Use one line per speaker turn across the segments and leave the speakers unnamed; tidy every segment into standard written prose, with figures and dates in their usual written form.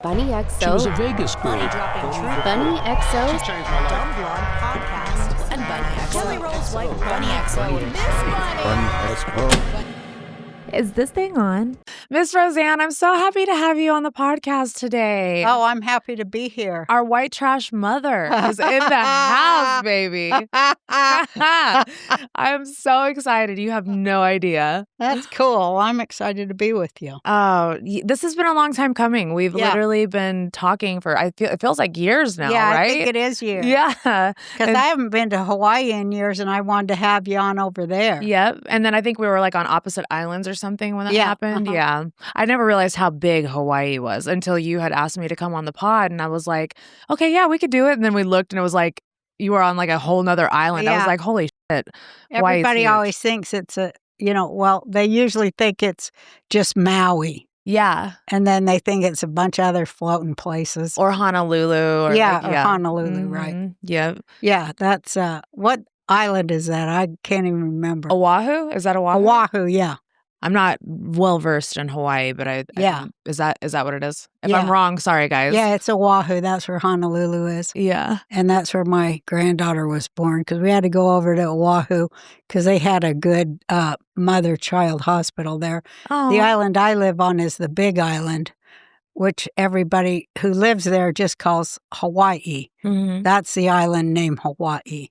Bunnie Xo.
She was a Vegas girl.
Bunnie Xo.
Dumb Blonde Podcast. And Bunnie Xo. Kelly Roll's wife, Bunnie Xo. Miss Bunnie.
Is this thing on? Miss Roseanne, I'm so happy to have you on the podcast today.
Oh, I'm happy to be here.
Our white trash mother is in the house, baby. I'm so excited. You have no idea.
That's cool. I'm excited to be with you.
Oh, this has been a long time coming. We've literally been talking for, it feels like years now, right?
I think it is years.
Yeah.
Because I haven't been to Hawaii in years, and I wanted to have you on over there.
Yep. And then I think we were like on opposite islands or something when that happened. Yeah. I never realized how big Hawaii was until you had asked me to come on the pod. And I was like, okay, yeah, we could do it. And then we looked and it was like, you were on like a whole nother island.
Yeah.
I was like, holy shit.
Everybody always thinks it's they usually think it's just Maui.
Yeah.
And then they think it's a bunch of other floating places.
Or Honolulu. Or
Honolulu, right.
Yeah.
Yeah, that's, what island is that? I can't even remember.
Oahu? Is that Oahu?
Oahu, yeah.
I'm not well versed in Hawaii, but is that what it is? If I'm wrong, sorry guys.
Yeah, it's Oahu. That's where Honolulu is.
Yeah.
And that's where my granddaughter was born, because we had to go over to Oahu because they had a good mother-child hospital there.
Oh.
The island I live on is the Big Island, which everybody who lives there just calls Hawaii.
Mm-hmm.
That's the island named Hawaii.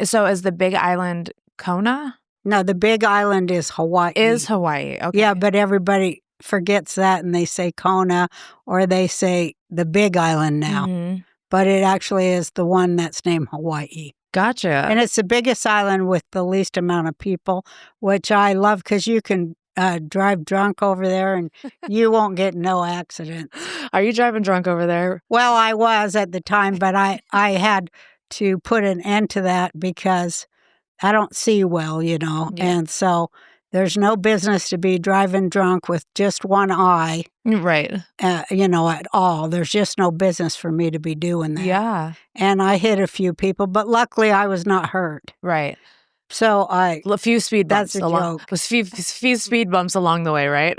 So is the Big Island Kona?
No, the Big Island is Hawaii.
Is Hawaii. Okay.
Yeah, but everybody forgets that and they say Kona or they say the Big Island now.
Mm-hmm.
But it actually is the one that's named Hawaii.
Gotcha.
And it's the biggest island with the least amount of people, which I love because you can drive drunk over there and you won't get no accidents.
Are you driving drunk over there?
Well, I was at the time, but I had to put an end to that because I don't see well,
Yeah.
and so there's no business to be driving drunk with just one eye,
Right.
at all. There's just no business for me to be doing that.
Yeah.
And I hit a few people, but luckily I was not hurt.
Right.
So
A few speed bumps.
That's a joke.
Few speed bumps along the way, right?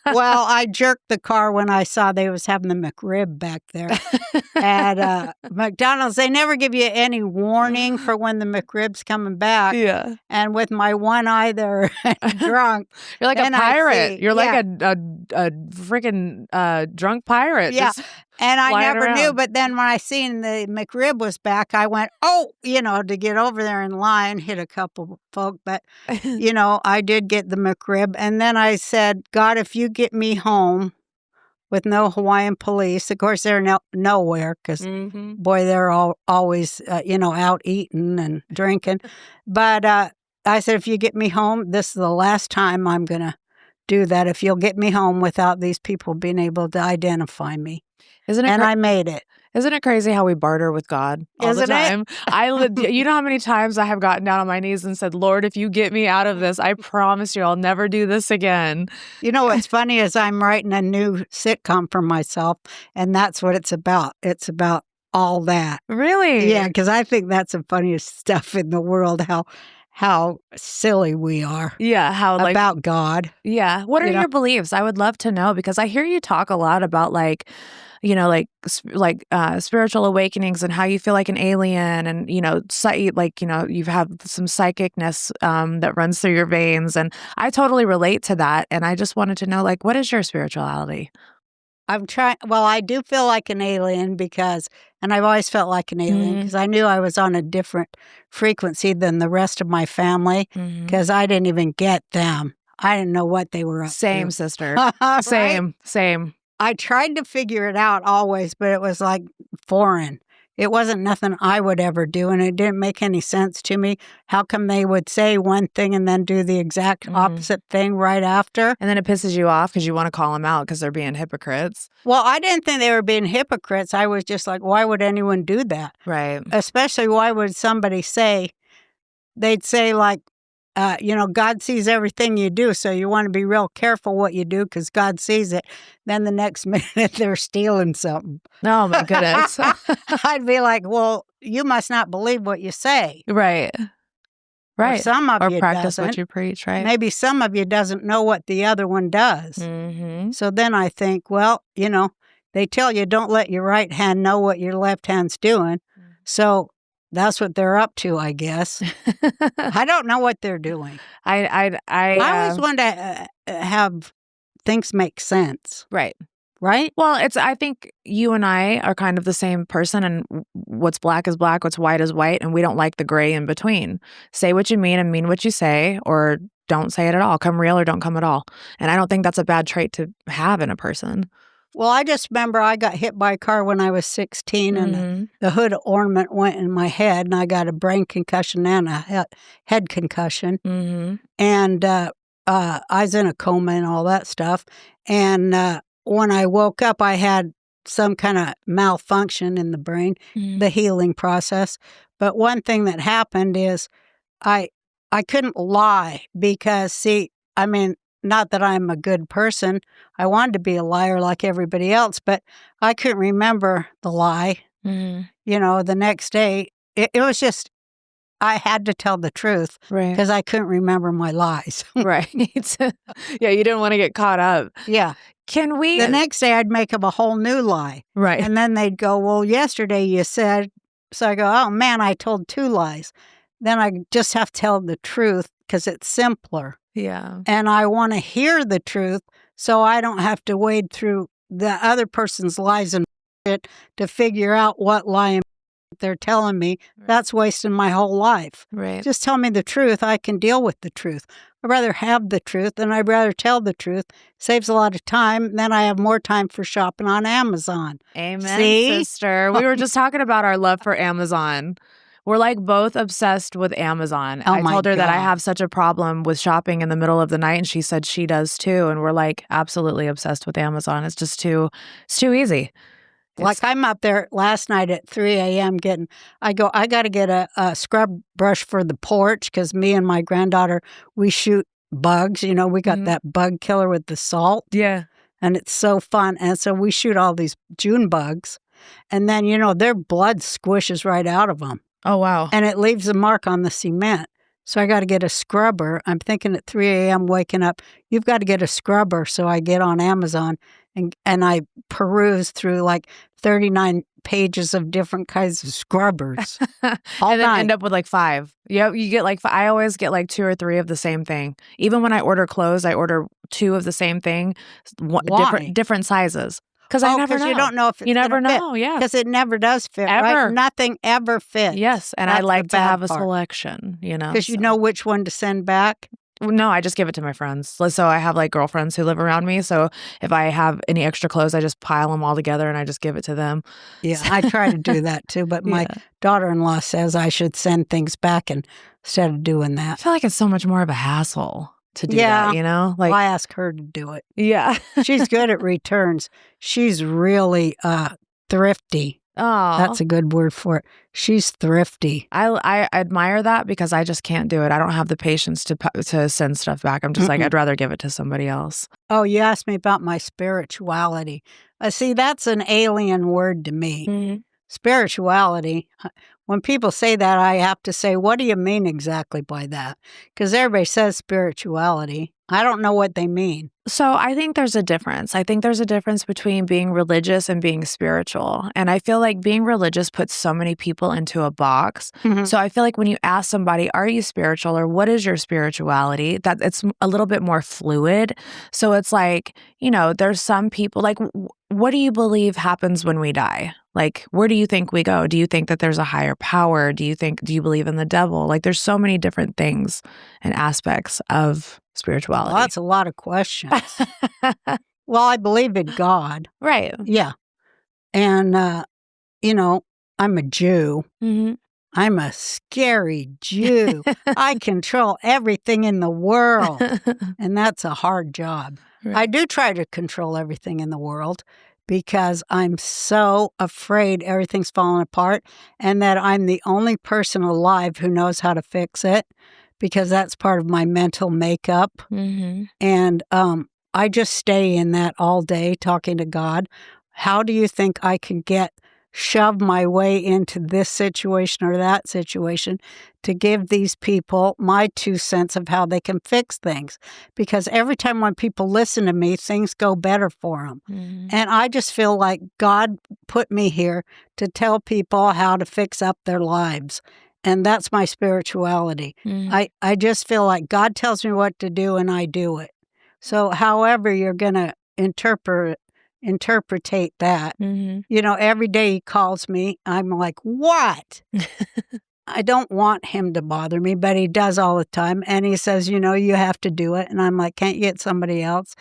Well, I jerked the car when I saw they was having the McRib back there. At McDonald's, they never give you any warning for when the McRib's coming back.
Yeah.
And with my one eye there drunk.
You're like a
and I
pirate.
see-
You're
yeah.
like a freaking drunk pirate.
Yeah.
Just
And I
flying
never knew,
around.
but then when I seen the McRib was back, I went, to get over there in line, hit a couple folk. But, I did get the McRib. And then I said, God, if you get me home with no Hawaiian police, of course, they're nowhere because,
Mhm.
boy, they're always, out eating and drinking. But I said, if you get me home, this is the last time I'm going to do that. If you'll get me home without these people being able to identify me.
Isn't it?
And I made it.
Isn't it crazy how we barter with God all
Isn't
the
it?
time? You know how many times I have gotten down on my knees and said, Lord, if you get me out of this, I promise you I'll never do this again.
You know what's funny is I'm writing a new sitcom for myself, and that's what it's about. It's about all that.
Really?
Yeah, because I think that's the funniest stuff in the world, how silly we are
Yeah. How
about God.
yeah. What are your beliefs? I would love to know because I hear you talk a lot about spiritual awakenings and how you feel like an alien and, you've had some psychicness that runs through your veins. And I totally relate to that. And I just wanted to know, what is your spirituality?
I do feel like an alien and I've always felt like an alien because I knew I was on a different frequency than the rest of my family because I didn't even get them. I didn't know what they were up
Same,
to.
sister.
Right?
Same.
I tried to figure it out always, but it was like foreign. It wasn't nothing I would ever do, and it didn't make any sense to me. How come they would say one thing and then do the exact opposite thing right after?
And then it pisses you off because you want to call them out because they're being hypocrites.
Well, I didn't think they were being hypocrites. I was just like, why would anyone do that?
Right.
Especially why would somebody say, they'd say God sees everything you do, so you want to be real careful what you do because God sees it. Then the next minute they're stealing something.
Oh, my goodness.
I'd be like, well, you must not believe what you say.
Right.
Or some of
or
you
practice
doesn't.
what you preach, right?
Maybe some of you doesn't know what the other one does.
Mm-hmm.
So then I think, well, they tell you don't let your right hand know what your left hand's doing. So that's what they're up to, I guess. I don't know what they're doing.
I
always want to have things make sense.
Right.
Right?
Well, I think you and I are kind of the same person, and what's black is black, what's white is white, and we don't like the gray in between. Say what you mean and mean what you say, or don't say it at all. Come real or don't come at all. And I don't think that's a bad trait to have in a person.
Well, I just remember I got hit by a car when I was 16, and the hood ornament went in my head, and I got a brain concussion and a head concussion. And I was in a coma and all that stuff. And when I woke up, I had some kind of malfunction in the brain, the healing process. But one thing that happened is I couldn't lie because, see, I mean, not that I'm a good person. I wanted to be a liar like everybody else, but I couldn't remember the lie. You know, the next day, it was just, I had to tell the truth because I couldn't remember my lies.
Right. Yeah, you didn't want to get caught up.
Yeah.
Can we?
The next day, I'd make up a whole new lie.
Right.
And then they'd go, well, yesterday you said, so I go, oh man, I told 2 lies. Then I just have to tell the truth because it's simpler.
Yeah.
And I want to hear the truth so I don't have to wade through the other person's lies and shit to figure out what lie they're telling me. That's wasting my whole life.
Right.
Just tell me the truth. I can deal with the truth. I'd rather have the truth and I'd rather tell the truth. Saves a lot of time. Then I have more time for shopping on Amazon.
Amen,
See?
sister. We were just talking about our love for Amazon. We're like both obsessed with Amazon.
Oh
I told her that I
God.
have such a problem with shopping in the middle of the night, and she said she does too. And we're like absolutely obsessed with Amazon. It's just it's too easy.
Like I'm up there last night at 3 a.m. I got to get a scrub brush for the porch because me and my granddaughter, we shoot bugs. You know, we got that bug killer with the salt.
Yeah.
And it's so fun. And so we shoot all these June bugs. And then, you know, their blood squishes right out of them.
Oh, wow.
And it leaves a mark on the cement. So I got to get a scrubber. I'm thinking at 3 a.m. waking up, you've got to get a scrubber. So I get on Amazon and I peruse through like 39 pages of different kinds of scrubbers. All
and then
night.
end up with like 5. Yep, you get like I always get like 2 or 3 of the same thing. Even when I order clothes, I order 2 of the same thing,
Why?
different sizes. Because I never know.
You don't know if it's
you never
gonna
know.
fit.
Yeah,
Because it never does fit.
Ever.
Right? Nothing ever fits.
yes, and I
That's
like
the
to
bad
have a
part.
selection. You know,
Because you know which one to send back.
No, I just give it to my friends. So I have like girlfriends who live around me. So if I have any extra clothes, I just pile them all together and I just give it to them.
Yeah, I try to do that too. But my daughter-in-law says I should send things back instead of doing
I
that.
feel like it's so much more of a hassle to do that, you know? Like,
I ask her to do it.
yeah.
She's good at returns. She's really thrifty.
Oh,
That's a good word for it. She's thrifty.
I admire that because I just can't do it. I don't have the patience to send stuff back. I'm just like, I'd rather give it to somebody else.
Oh, you asked me about my spirituality. See, that's an alien word to me. Spirituality. When people say that, I have to say, what do you mean exactly by that? Because everybody says spirituality. I don't know what they mean.
So I think there's a difference. I think there's a difference between being religious and being spiritual. And I feel like being religious puts so many people into a box. So I feel like when you ask somebody, are you spiritual or what is your spirituality? That it's a little bit more fluid. So it's like, you know, there's some people like, what do you believe happens when we die? Like, where do you think we go? Do you think that there's a higher power? Do you believe in the devil? Like, there's so many different things and aspects of spirituality.
Well, that's a lot of questions. Well, I believe in God.
Right.
Yeah. And, you know, I'm a Jew. I'm a scary Jew. I control everything in the world. And that's a hard job.
Right.
I do try to control everything in the world because I'm so afraid everything's falling apart and that I'm the only person alive who knows how to fix it because that's part of my mental makeup. And I just stay in that all day talking to God. How do you think I can get shove my way into this situation or that situation to give these people my 2 cents of how they can fix things. Because every time when people listen to me, things go better for them. And I just feel like God put me here to tell people how to fix up their lives. And that's my spirituality. I just feel like God tells me what to do and I do it. So however you're going to interpretate that, every day he calls me, I'm like, what? I don't want him to bother me, but he does all the time. And he says, you have to do it. And I'm like, can't you get somebody else?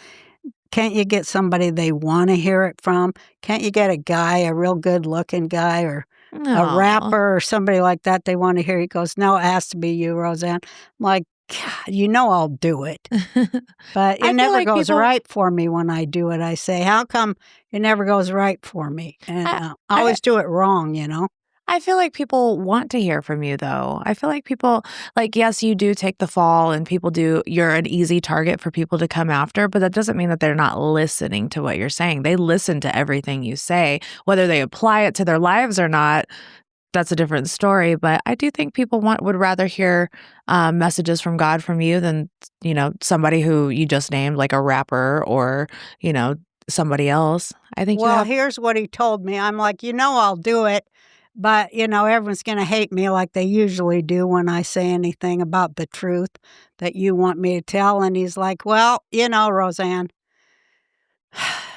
Can't you get somebody they want to hear it from? Can't you get a guy, a real good looking guy or a rapper or somebody like that they want to hear? He goes, no, it has to be you, Roseanne. I'm like, God, I'll do it. But it never goes right for me when I do it. I say, how come it never goes right for me? And I always do it wrong,
I feel like people want to hear from you, though. I feel like people, yes, you do take the fall and you're an easy target for people to come after, but that doesn't mean that they're not listening to what you're saying. They listen to everything you say. Whether they apply it to their lives or not, that's a different story. But I do think people would rather hear messages from God from you than, somebody who you just named, like a rapper or, somebody else. I think
here's what he told me. I'm like, I'll do it. But, everyone's going to hate me like they usually do when I say anything about the truth that you want me to tell. And he's like, well, Roseanne,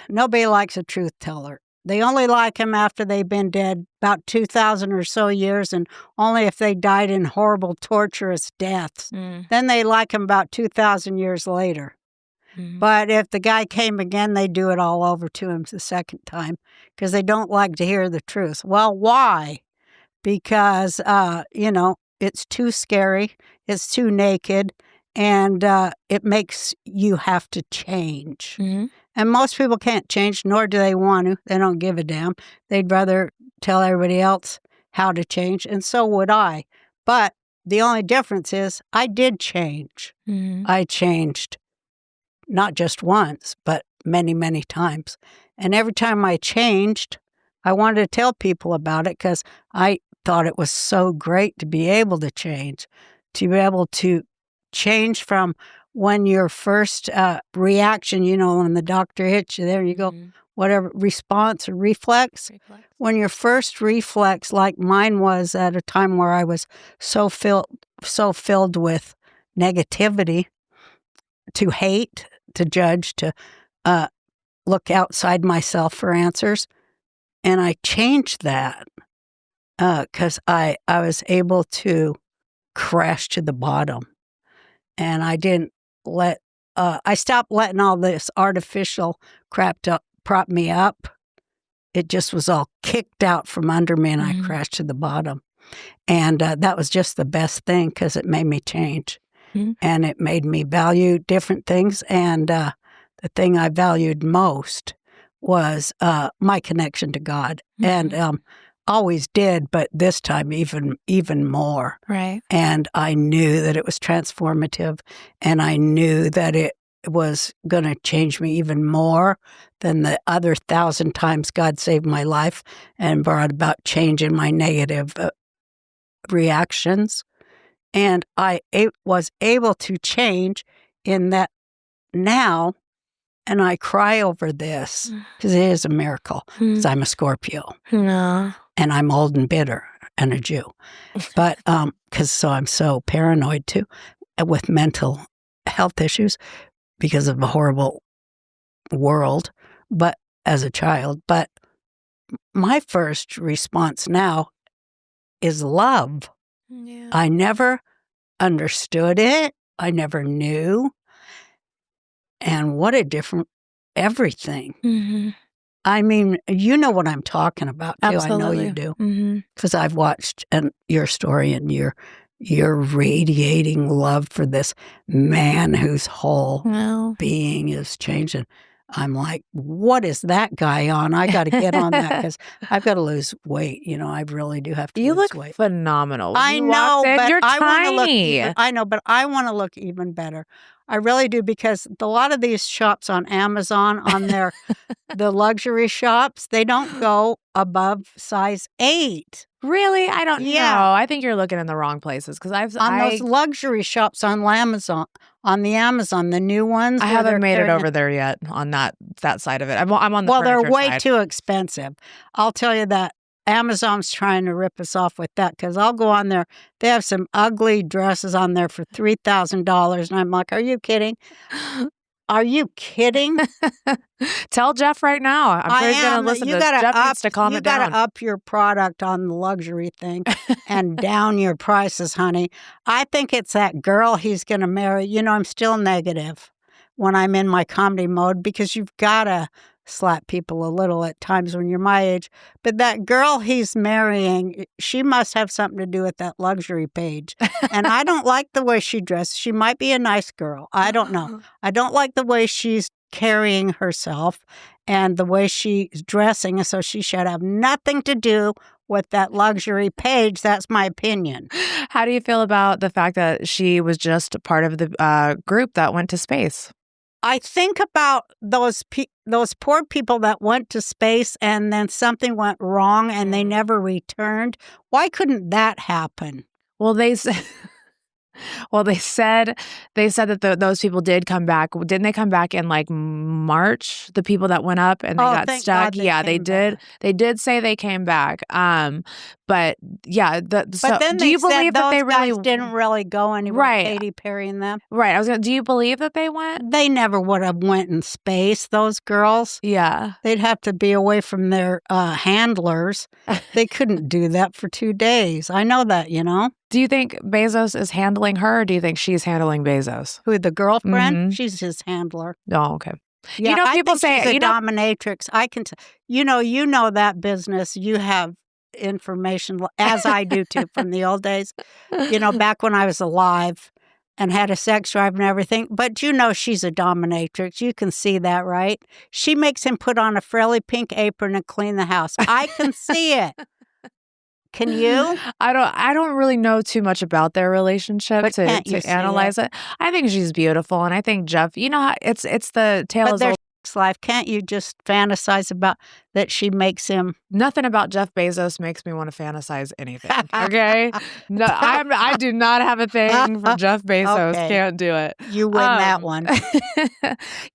nobody likes a truth teller. They only like him after they've been dead about 2,000 or so years, and only if they died in horrible, torturous deaths. Then they like him about 2,000 years later. But if the guy came again, they do it all over to him the second time because they don't like to hear the truth. Well, why? Because, it's too scary, it's too naked, and it makes you have to change. And most people can't change, nor do they want to. They don't give a damn. They'd rather tell everybody else how to change, and so would I. But the only difference is I did change. I changed. Not just once, but many, many times. And every time I changed, I wanted to tell people about it because I thought it was so great to be able to change from when your first reaction, when the doctor hits you there, you go, whatever, response or reflex. When your first reflex, like mine was at a time where I was so filled with negativity, to hate, to judge, to look outside myself for answers. And I changed that because I was able to crash to the bottom. And I didn't I stopped letting all this artificial crap prop me up. It just was all kicked out from under me and I crashed to the bottom. And that was just the best thing because it made me change. And it made me value different things. And the thing I valued most was my connection to God. And always did, but this time even more.
Right.
And I knew that it was transformative. And I knew that it was going to change me even more than the other 1,000 times God saved my life and brought about change in my negative reactions. And I was able to change in that now, and I cry over this because it is a miracle because I'm a Scorpio.
No.
And I'm old and bitter and a Jew. But so I'm so paranoid too with mental health issues because of a horrible world, but as a child. But my first response now is love.
Yeah.
I never understood it. I never knew. And what a different everything. I mean, you know what I'm talking about, too.
Absolutely.
I know you do. Because I've watched your story and your radiating love for this man whose whole being is changing. I'm like, what is that guy on? I got to get on that because I've got to lose weight. I really do have to lose weight.
You look phenomenal.
I know, but
You're
I want to
tiny.
look I know, but I want to look even better. I really do, because a lot of these shops on Amazon, on the luxury shops, they don't go above size 8.
Really? I don't know. I think you're looking in the wrong places because
those luxury shops on Amazon, the new ones.
I haven't made it over there yet on that side of it. I'm on the
they're
furniture
way
side.
too expensive. I'll tell you that. Amazon's trying to rip us off with that, because I'll go on there. They have some ugly dresses on there for $3,000, and I'm like, are you kidding? Are you kidding?
Tell Jeff right now. I'm sure he's going to listen to this. Jeff needs to calm it down.
You got to up your product on the luxury thing and down your prices, honey. I think it's that girl he's going to marry. You know, I'm still negative when I'm in my comedy mode, because you've got to slap people a little at times when you're my age. But that girl he's marrying, she must have something to do with that luxury page. And I don't like the way she dresses. She might be a nice girl. I don't know. I don't like the way she's carrying herself and the way she's dressing. So she should have nothing to do with that luxury page. That's my opinion.
How do you feel about the fact that she was just part of the group that went to space?
I think about those poor people that went to space and then something went wrong and they never returned. Why couldn't that happen?
Well, they said that those people did come back. Didn't they come back in like March? The people that went up and they got stuck. They did. They did say they came back. But yeah.
But then do you believe that they really didn't really go anywhere?
Right.
Katy Perry and them.
Right. Do you believe that they went?
They never would have went in space. Those girls.
Yeah.
They'd have to be away from their handlers. They couldn't do that for 2 days. I know that. You know.
Do you think Bezos is handling her, or do you think she's handling Bezos?
Who, the girlfriend? Mm-hmm. She's his handler.
Oh, okay.
Yeah,
you know, people say
she's a dominatrix. I can you know that business. You have information, as I do too, from the old days. You know, back when I was alive and had a sex drive and everything. But you know she's a dominatrix. You can see that, right? She makes him put on a frilly pink apron and clean the house. I can see it. Can you?
I don't really know too much about their relationship to analyze it. I think she's beautiful, and I think Jeff. You know, how it's the tale of their
life. Can't you just fantasize about that? She makes him.
Nothing about Jeff Bezos makes me want to fantasize anything. Okay, no, I do not have a thing for Jeff Bezos. Okay. Can't do it.
You win that one.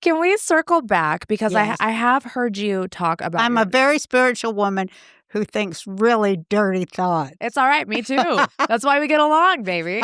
Can we circle back, because
yes.
I have heard you talk about.
I'm a very spiritual woman who thinks really dirty thoughts.
It's all right. Me too. That's why we get along, baby.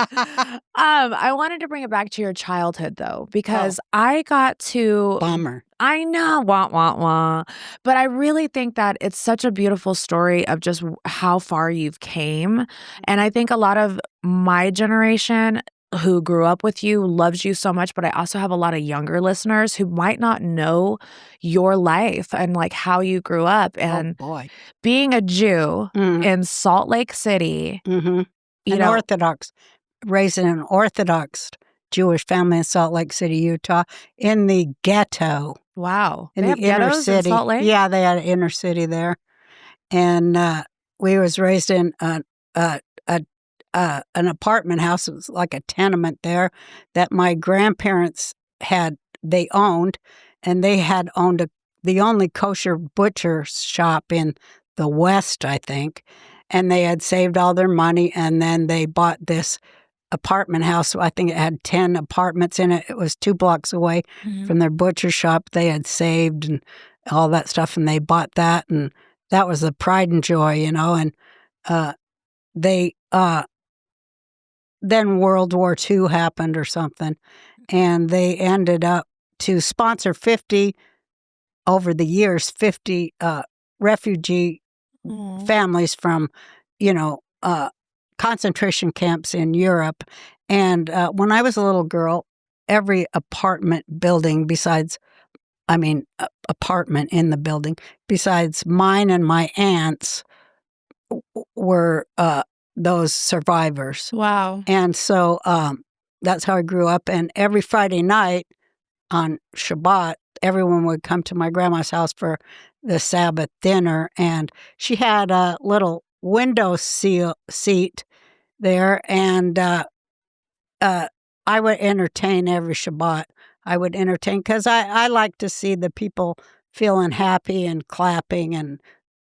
I wanted to bring it back to your childhood, though, because I got to...
Bummer.
I know, wah, wah, wah. But I really think that it's such a beautiful story of just how far you've came. And I think a lot of my generation who grew up with you loves you so much, but I also have a lot of younger listeners who might not know your life and like how you grew up. And being a Jew in Salt Lake City,
Orthodox, raised in an Orthodox Jewish family in Salt Lake City, Utah, in the ghetto.
Wow.
In the inner city.
In Salt Lake?
Yeah, they had an inner city there. And we was raised in an apartment house. It was like a tenement there that my grandparents they owned, and they had owned the only kosher butcher shop in the West, I think. And they had saved all their money, and then they bought this apartment house. I think it had 10 apartments in it. It was 2 blocks away from their butcher shop. They had saved and all that stuff, and they bought that, and that was the pride and joy, you know. And then World War II happened or something, and they ended up to sponsor 50 refugee families from, concentration camps in Europe. And when I was a little girl, every apartment in the building, besides mine and my aunt's, were those survivors.
Wow.
And so that's how I grew up. And every Friday night on Shabbat, everyone would come to my grandma's house for the Sabbath dinner. And she had a little window seat there. And I would entertain every Shabbat. I would entertain because I like to see the people feeling happy and clapping and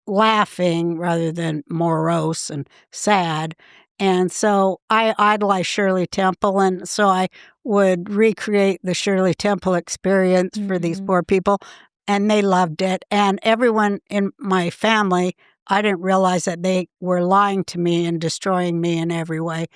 laughing rather than morose and sad. And so I idolized Shirley Temple. And so I would recreate the Shirley Temple experience for these poor people. And they loved it. And everyone in my family, I didn't realize that they were lying to me and destroying me in every way.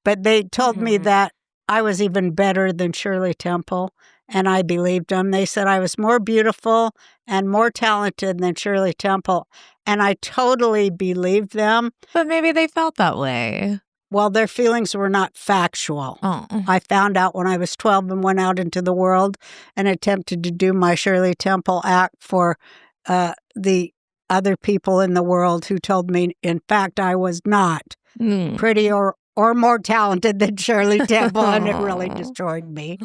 But they told me that I was even better than Shirley Temple. And I believed them. They said I was more beautiful and more talented than Shirley Temple. And I totally believed them.
But maybe they felt that way.
Well, their feelings were not factual.
Oh.
I found out when I was 12 and went out into the world and attempted to do my Shirley Temple act for the other people in the world who told me, in fact, I was not pretty or more talented than Shirley Temple, and it really destroyed me.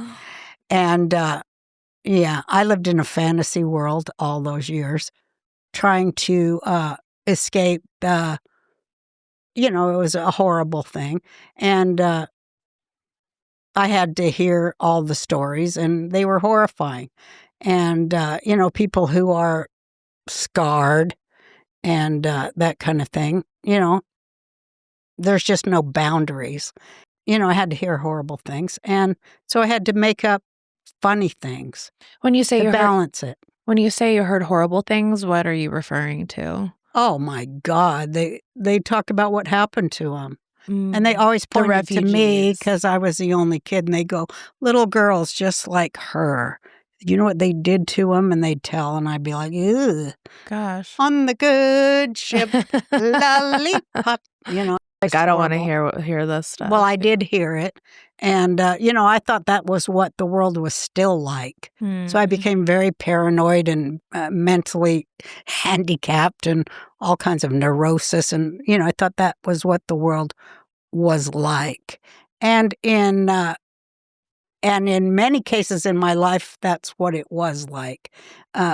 And yeah, I lived in a fantasy world all those years, trying to escape. It was a horrible thing. And I had to hear all the stories, and they were horrifying. And, people who are scarred and that kind of thing, there's just no boundaries. I had to hear horrible things. And so I had to make up funny things
When you say
to
you heard,
balance it.
when you say you heard horrible things, what are you referring to?
Oh my God. They talk about what happened to them. And they always pointed to me
refugees.
because I was the only kid. And they go, little girls just like her. You know what they did to them? And they'd tell. And I'd be like, ew.
Gosh.
On the good ship, lollipop.
Like, I don't want to hear this stuff.
Well, I did hear it. And, I thought that was what the world was still like. So I became very paranoid and mentally handicapped and all kinds of neurosis. And, I thought that was what the world was like. And in many cases in my life, that's what it was like.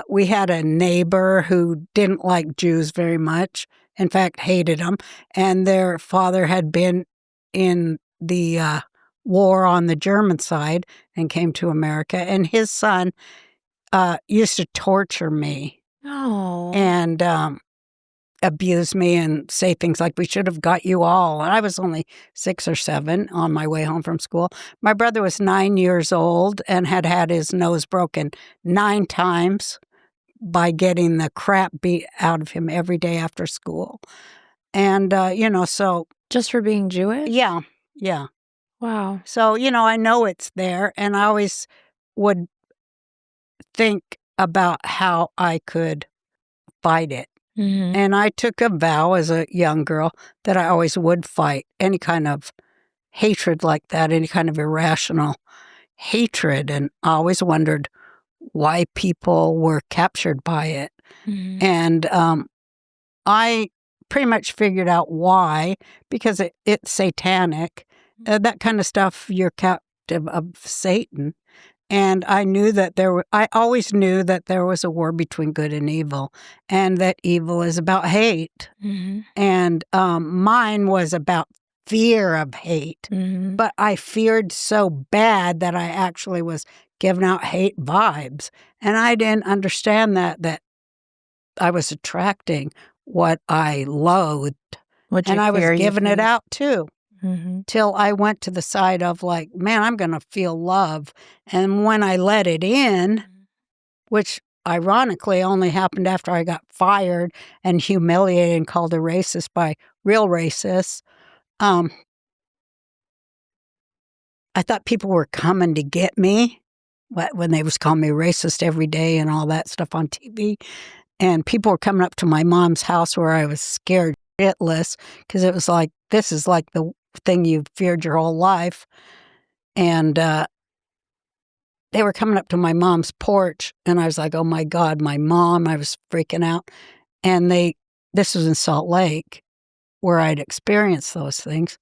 We had a neighbor who didn't like Jews very much. In fact, hated them. And their father had been in the war on the German side and came to America. And his son used to torture me and abuse me and say things like, we should have got you all. And I was only 6 or 7 on my way home from school. My brother was 9 years old and had had his nose broken 9 times by getting the crap beat out of him every day after school. And, so.
Just for being Jewish?
Yeah.
Wow.
So, I know it's there, and I always would think about how I could fight it. And I took a vow as a young girl that I always would fight any kind of hatred like that, any kind of irrational hatred. And I always wondered why people were captured by it. And I pretty much figured out why, because it's satanic. That kind of stuff, you're captive of Satan. And I always knew that there was a war between good and evil, and that evil is about hate. And mine was about fear of hate. But I feared so bad that I actually was giving out hate vibes. And I didn't understand that I was attracting what I loathed. And I was giving it out too. Till I went to the side of like, man, I'm going to feel love. And when I let it in, which ironically only happened after I got fired and humiliated and called a racist by real racists, I thought people were coming to get me when they was calling me racist every day and all that stuff on TV. And people were coming up to my mom's house where I was scared shitless because it was like, this is like the thing you've feared your whole life. And they were coming up to my mom's porch, and I was like, oh my God, my mom. I was freaking out. And this was in Salt Lake where I'd experienced those things.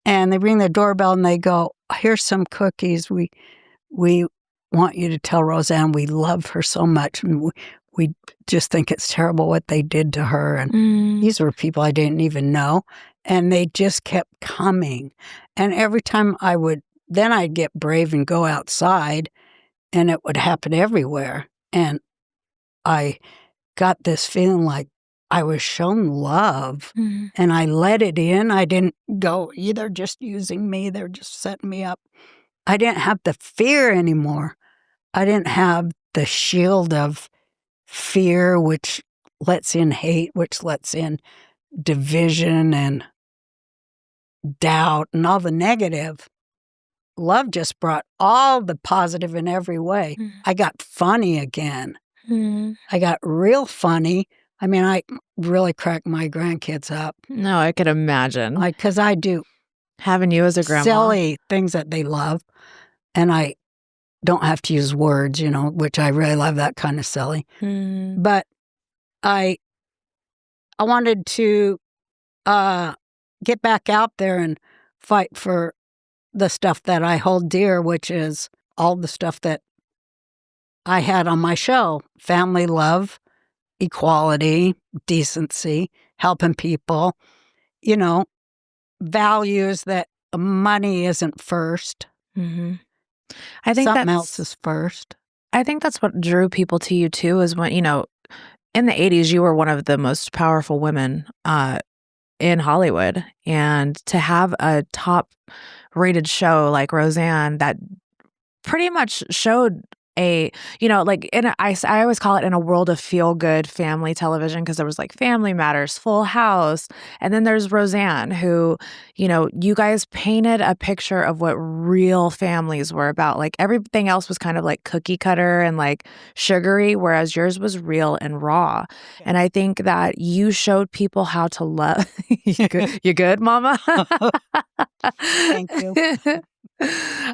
And they ring the doorbell and they go, here's some cookies. We want you to tell Roseanne we love her so much. And we just think it's terrible what they did to her. And these were people I didn't even know. And they just kept coming. And every time I would then I'd get brave and go outside, and it would happen everywhere. And I got this feeling like I was shown love, and I let it in. I didn't go, they're just using me. They're just setting me up. I didn't have the fear anymore. I didn't have the shield of fear, which lets in hate, which lets in division and doubt and all the negative. Love just brought all the positive in every way. I got funny again. I got real funny. I mean, I really crack my grandkids up.
No, I could imagine.
Because I do
having you as a grandma.
Silly things that they love. And I don't have to use words, which I really love that kind of silly. But I wanted to get back out there and fight for the stuff that I hold dear, which is all the stuff that I had on my show: family love, equality, decency, helping people, values that money isn't first.
I think
something else is first.
I think that's what drew people to you too, is when, in the 80s, you were one of the most powerful women in Hollywood. And to have a top rated show like Roseanne that pretty much showed I always call it in a world of feel-good family television, because there was like Family Matters, Full House, and then there's Roseanne, who, you guys painted a picture of what real families were about. Like everything else was kind of like cookie cutter and like sugary, whereas yours was real and raw. Yeah. And I think that you showed people how to love. You good, Mama?
Thank you.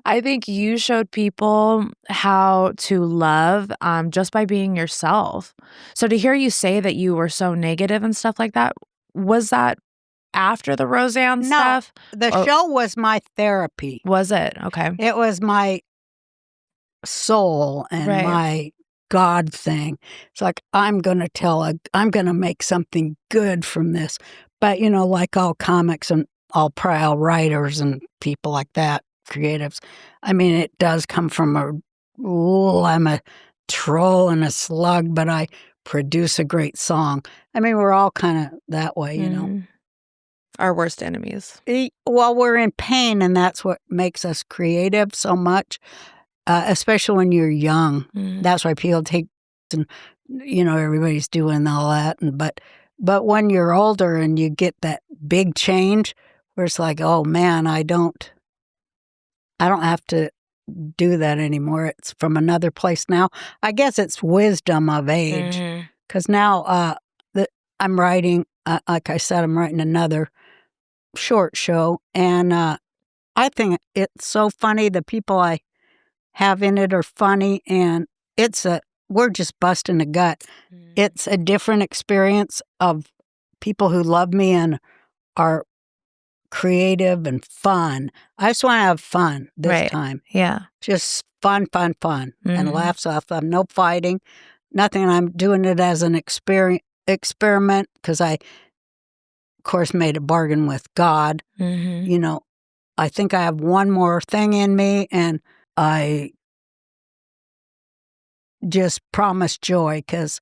I think you showed people how to love just by being yourself. So to hear you say that you were so negative and stuff like that, was that after the Roseanne stuff?
No, the show was my therapy.
Was it? Okay.
It was my soul and my God thing. It's like, I'm going to make something good from this. But, like all comics and all proud writers and people like that, creatives, I mean, it does come from I'm a troll and a slug, but I produce a great song. I mean, we're all kind of that way,
Our worst enemies.
Well, we're in pain, and that's what makes us creative so much, especially when you're young. That's why people take, and everybody's doing all that. But when you're older and you get that big change, where it's like, oh man, I don't have to do that anymore. It's from another place now. I guess it's wisdom of age, because now I'm writing. Like I said, I'm writing another short show, and I think it's so funny. The people I have in it are funny, and we're just busting a gut. It's a different experience of people who love me and are creative and fun. I just want to have fun this time.
Yeah.
Just fun, and laughs off. I'm no fighting, nothing. I'm doing it as an experiment, because I, of course, made a bargain with God. I think I have one more thing in me, and I just promise joy, because,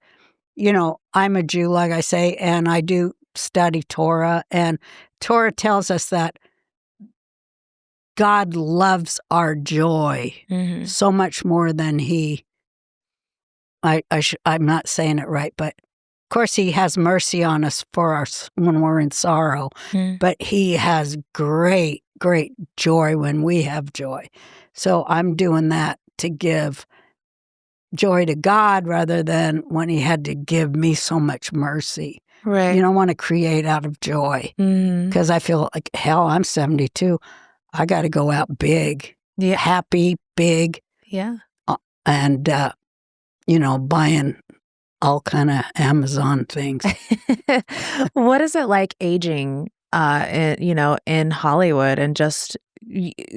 I'm a Jew, like I say, and I do study Torah, and Torah tells us that God loves our joy so much more than I'm not saying it right, but of course he has mercy on us when we're in sorrow, but he has great, great joy when we have joy. So I'm doing that to give joy to God rather than when he had to give me so much mercy.
Right.
You don't want to create out of joy, because I feel like, hell, I'm 72. I got to go out big, happy, big.
Yeah.
And, buying all kind of Amazon things.
What is it like aging, in Hollywood, and just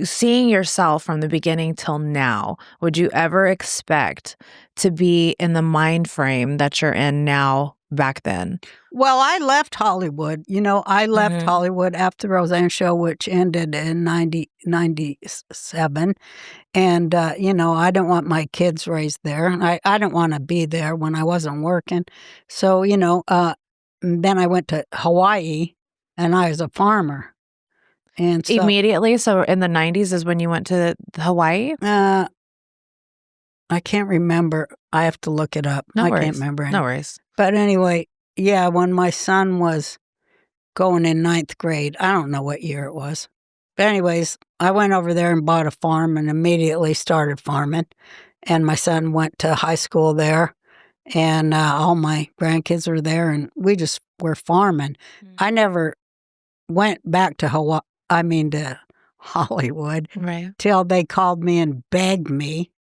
seeing yourself from the beginning till now? Would you ever expect to be in the mind frame that you're in now back then?
Well, I left Hollywood. I left
Mhm.
Hollywood after the Roseanne show, which ended in 1997. And, I didn't want my kids raised there. And I didn't want to be there when I wasn't working. So, then I went to Hawaii and I was a farmer. And so,
Immediately? So in the 90s is when you went to Hawaii?
I can't remember. I have to look it up.
No
I
worries.
can't remember.
No worries.
But anyway, yeah, when my son was going in 9th grade, I don't know what year it was. But anyways, I went over there and bought a farm and immediately started farming. And my son went to high school there, and all my grandkids were there, and we just were farming. I never went back to to Hollywood
Right.
till they called me and begged me.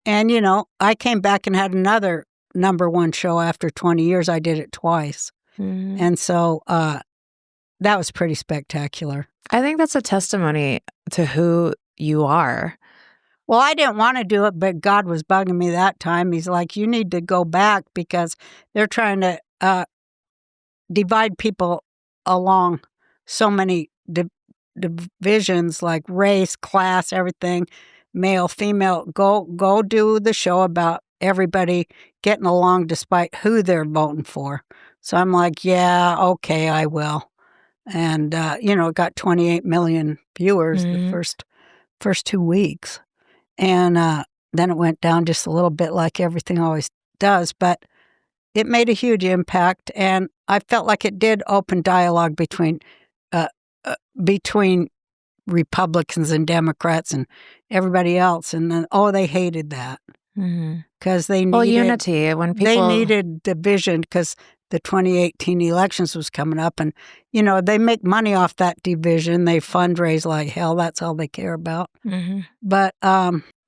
And, I came back and had another #1 show after 20 years. I did it twice.
Mhm.
And so that was pretty spectacular.
I think that's a testimony to who you are.
Well, I didn't want to do it, but God was bugging me that time. He's like, you need to go back because they're trying to divide people along so many divisions like race, class, everything, male, female. Go do the show about everybody getting along despite who they're voting for. So I'm like, yeah, okay, I will. And, it got 28 million viewers the first 2 weeks. And then it went down just a little bit like everything always does. But it made a huge impact. And I felt like it did open dialogue between Republicans and Democrats and everybody else. And then, they hated that because they needed
unity. When people
needed division because the 2018 elections was coming up, and they make money off that division. They fundraise like hell. That's all they care about. But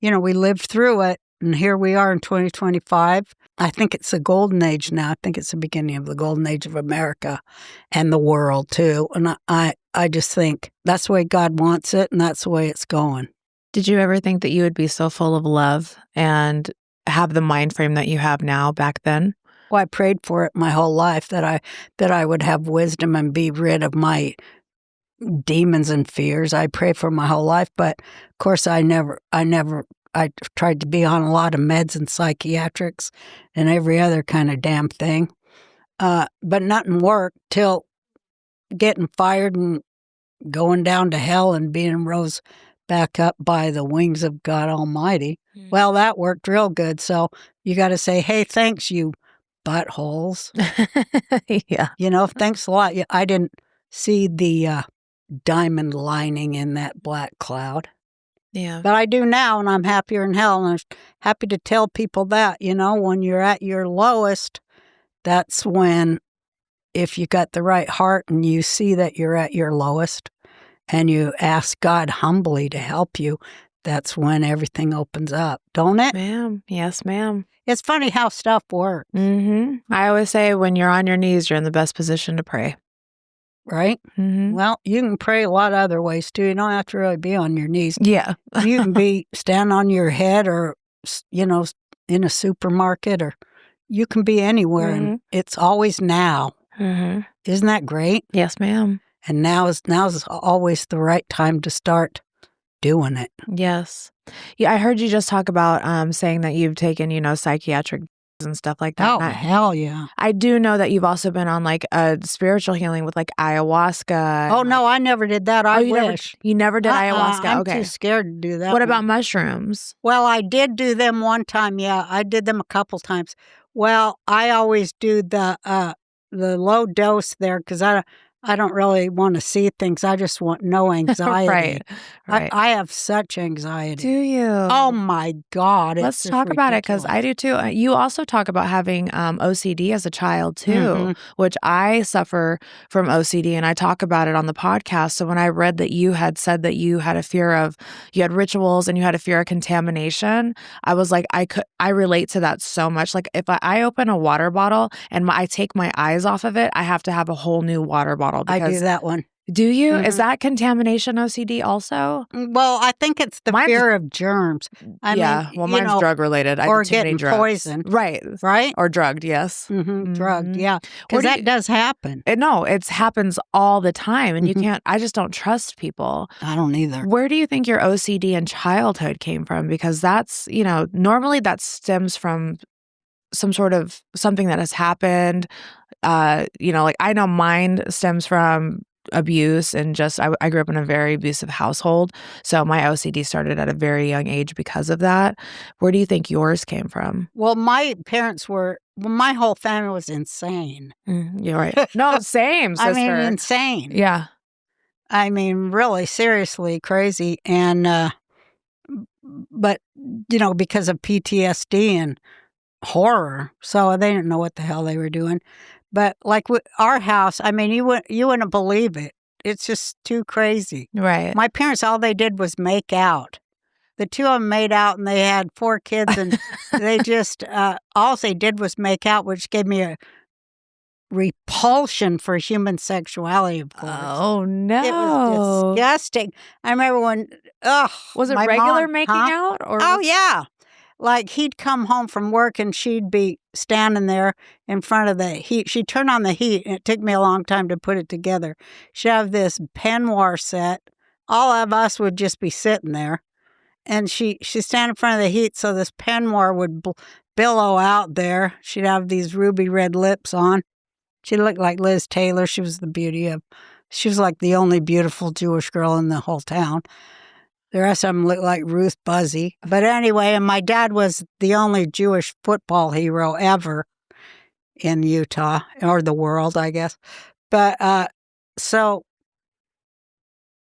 we lived through it, and here we are in 2025. I think it's a golden age now. I think it's the beginning of the golden age of America and the world too. And I just think that's the way God wants it, and that's the way it's going.
Did you ever think that you would be so full of love and have the mind frame that you have now back then?
Well, I prayed for it my whole life that I would have wisdom and be rid of my demons and fears. I prayed for my whole life, but of course I tried to be on a lot of meds and psychiatrics and every other kind of damn thing. But nothing worked till getting fired and going down to hell and being rose back up by the wings of God Almighty. Well, that worked real good. So you got to say, hey, thanks, you buttholes.
Yeah.
Thanks a lot. I didn't see the diamond lining in that black cloud.
Yeah.
But I do now, and I'm happier in hell. And I'm happy to tell people that, when you're at your lowest, that's when, if you got the right heart and you see that you're at your lowest and you ask God humbly to help you, that's when everything opens up, don't it?
Ma'am. Yes, ma'am.
It's funny how stuff works.
I always say when you're on your knees, you're in the best position to pray.
Right? Well, you can pray a lot of other ways too. You don't have to really be on your knees.
Yeah.
You can stand on your head or, in a supermarket, or you can be anywhere, and it's always now. Isn't that great?
Yes, ma'am.
And now is always the right time to start doing it.
Yes. Yeah, I heard you just talk about saying that you've taken, psychiatric and stuff like that.
Oh, hell yeah.
I do know that you've also been on like a spiritual healing with like ayahuasca.
Oh, no, I never did that. I wish.
You never did ayahuasca?
I'm
Okay.
too scared to do that.
What about mushrooms?
Well, I did do them one time. Yeah, I did them a couple times. Well, I always do the low dose there because I don't really want to see things. I just want no anxiety.
Right.
I have such anxiety.
Do you?
Oh, my God.
Let's talk about it because I do too. You also talk about having OCD as a child too, which I suffer from OCD, and I talk about it on the podcast. So when I read that you had said that you had you had rituals and you had a fear of contamination, I was like, I relate to that so much. Like if I open a water bottle and I take my eyes off of it, I have to have a whole new water bottle.
I do that one.
Do you?
Mhm.
Is that contamination OCD also?
Well, I think it's the
Mine's-
fear of germs. I
yeah.
mean,
Well,
you
mine's
know,
drug related. I
or
did too many
getting
drugs.
poisoned.
Right.
Right?
Or drugged, yes.
Drugged, yeah.
Where
Because
do
that
you-
does happen.
No, it happens all the time. And you
Mhm.
can't, I just don't trust people.
I don't either.
Where do you think your OCD in childhood came from? Because that's, normally that stems from some sort of something that has happened. Like I know mine stems from abuse and just I grew up in a very abusive household. So my OCD started at a very young age because of that. Where do you think yours came from?
Well, my my whole family was insane.
You're right. No, same, sister.
I mean, insane.
Yeah.
I mean, really, seriously crazy. And, but, because of PTSD and horror. So they didn't know what the hell they were doing. But like with our house, I mean, you wouldn't believe it. It's just too crazy.
Right.
My parents, all they did was make out. The two of them made out and they had 4 kids and they just, all they did was make out, which gave me a repulsion for human sexuality, of course.
Oh, no.
It was disgusting. I remember when,
was it
my
regular
mom-
making
huh?
out? Or
Oh, yeah. Like he'd come home from work and she'd be standing there in front of the heat. She'd turn on the heat and it took me a long time to put it together. She'd have this peignoir set. All of us would just be sitting there. And she'd stand in front of the heat so this peignoir would billow out there. She'd have these ruby red lips on. She looked like Liz Taylor. She was like the only beautiful Jewish girl in the whole town. The rest of them looked like Ruth Buzzy. But anyway, and my dad was the only Jewish football hero ever in Utah, or the world, I guess. But so